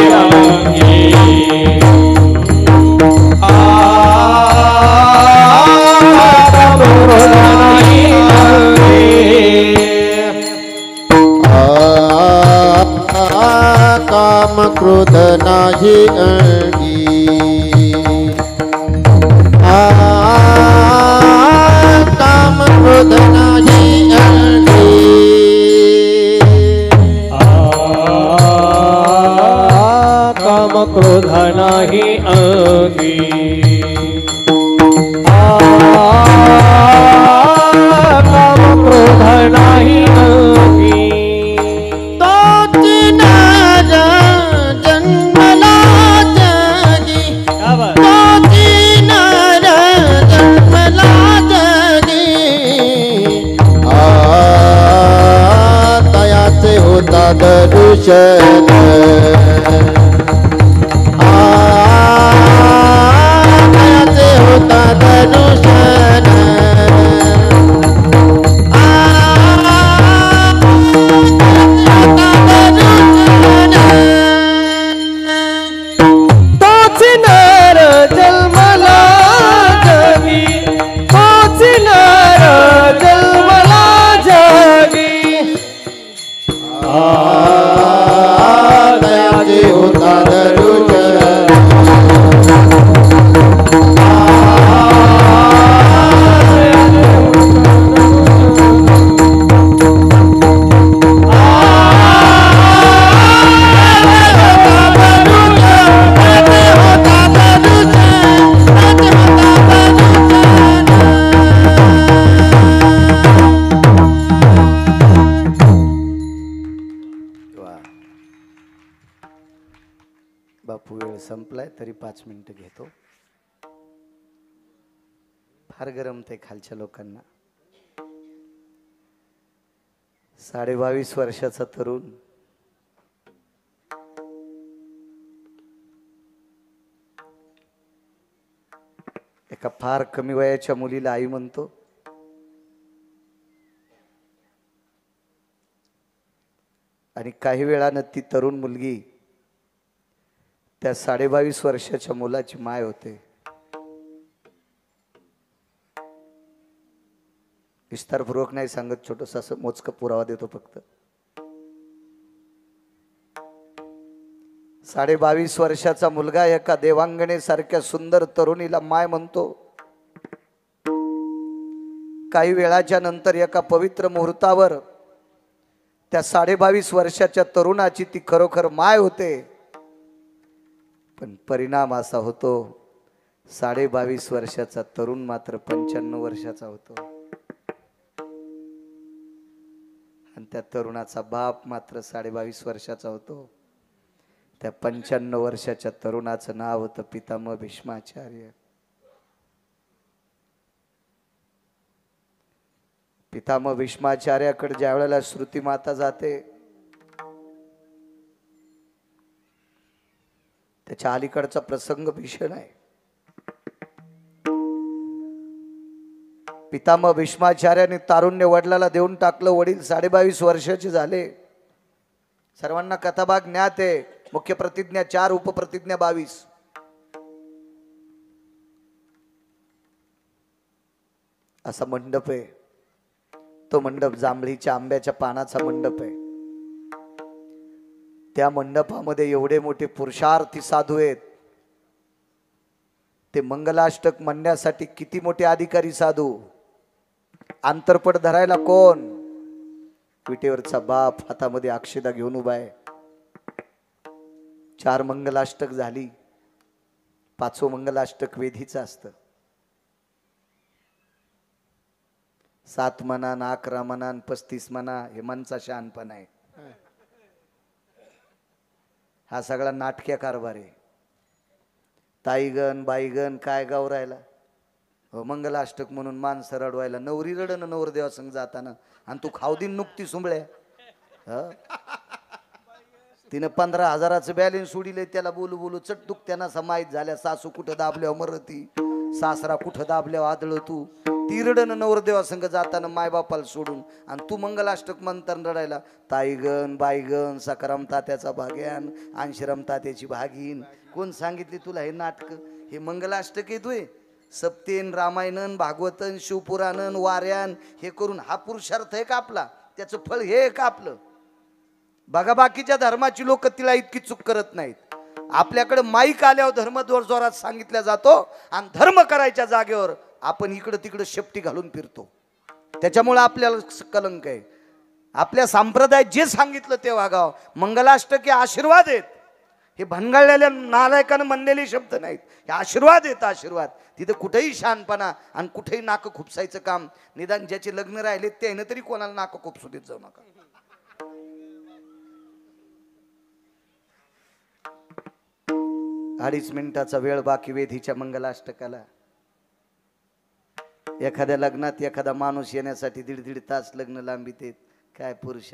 Speaker 3: अळगी.
Speaker 4: काम क्रोध नाही अळगी. काम क्रोध नाही अळगी.
Speaker 3: काम क्रोध नाही अळगी. काम क्रोध नाही अळगी.
Speaker 4: जन्मला जगी. जन्मला जगी. तयाचे होता दर्शन. तयाचे होता दर्शन.
Speaker 1: संपलाय तरी 5 मिनिटं घेतो. फार गरम ते खालच्या लोकांना. 22.5 वर्षाचा तरुण एका फार कमी वयाच्या मुलीला आई म्हणतो. आणि काही वेळानं ती तरुण मुलगी त्या 22.5 वर्षाच्या मुलाची माय होते. विस्तारपूर्वक नाही सांगत, छोटंसं असं मोजकं पुरावा देतो फक्त. 22.5 वर्षाचा मुलगा एका देवांगणे सारख्या सुंदर तरुणीला माय म्हणतो. काही वेळाच्या नंतर एका पवित्र मुहूर्तावर त्या 22.5 वर्षाच्या तरुणाची ती खरोखर माय होते. पण परिणाम असा होतो 22.5 वर्षाचा तरुण मात्र 95 वर्षाचा होतो. आणि त्या तरुणाचा बाप मात्र 22.5 वर्षाचा होतो. त्या 95 वर्षाच्या तरुणाचं नाव होतं पितामह भीष्माचार्य. पितामह भीष्माचार्याकडे ज्या वेळेला श्रुती माता जाते त्याच्या अलीकडचा प्रसंग भीषण आहे. पितामह भीष्माचार्याने तारुण्य वडिलाला देऊन टाकलं. वडील 22.5 वर्षाचे झाले. सर्वांना कथाभाग ज्ञात आहे. मुख्य प्रतिज्ञा 4, उपप्रतिज्ञा 22. असा मंडप आहे. तो मंडप जांभळीच्या आंब्याच्या पानाचा मंडप आहे. त्या मंडपामध्ये एवढे मोठे पुरुषार्थी साधू आहेत. ते मंगलाष्टक म्हणण्यासाठी किती मोठे अधिकारी साधू. आंतरपट धरायला कोण? विटेवरचा बाप हातामध्ये अक्षदा घेऊन उभा आहे. 4 मंगलाष्टक झाली. 5वं मंगलाष्टक वेधीचं असतं. 7 म्हणा, 11 म्हणा, 35 म्हणा, हे मनचा शहाणपणा आहे. हा सगळा नाटक्या कारभार आहे. ताईगण बाईगण काय गाव राहिला. मंगलाष्टक म्हणून माणसं रडवायला. नवरी रडन नवरदेवा संग जाताना. आणि तू खावदीन नुकती सुंबळ्या. तिनं 15,000चं बॅलेन्स सोडिले. त्याला बोलू बोलू चटदुक त्यांना समाहित झाल्या. सासू कुठं दाबल्यावर मरती, सासरा कुठं दाबल्यावर आदळ. तू ती रडन नवरदेवा संग जाताना मायबापाला सोडून. आणि तू मंगलाष्टक म्हणताना रडायला. ताईगण बाईगण, सकाराम तात्याचा भाग्यान, अंशराम तात्याची भागीन. कोण सांगितली तुला हे नाटक? हे मंगलाष्टक येतोय. सप्तेन, रामायणन, भागवतन, शिवपुराणन, वाऱ्यान हे करून हा पुरुषार्थ आहे का आपला? त्याचं फळ हे का आपलं? बघा बाकीच्या धर्माची लोक तिला इतकी चूक करत नाहीत. आपल्याकडे माईक आल्यावर धर्म जोरात सांगितला जातो. आणि धर्म करायच्या जागेवर आपण इकडं तिकडं शेपटी घालून फिरतो. त्याच्यामुळे आपल्याला कलंक आहे. आपल्या संप्रदायात जे सांगितलं ते वागावं. मंगलाष्टक हे आशीर्वाद आहेत. हे भनगळलेल्या नालायकानं म्हणलेले शब्द नाहीत. हे आशीर्वाद आहेत. आशीर्वाद. तिथे कुठेही शहाणपणा आणि कुठेही नाक खुपसायचं काम. निदान ज्याचे लग्न राहिले त्याने तरी कोणाला नाक खुपसू देत जाऊ नका. अडीच मिनिटाचा वेळ बाकी वेधीच्या मंगलाष्टकाला. एखाद्या लग्नात एखादा माणूस येण्यासाठी 1.5 तास लग्न लांबित. काय पुरुष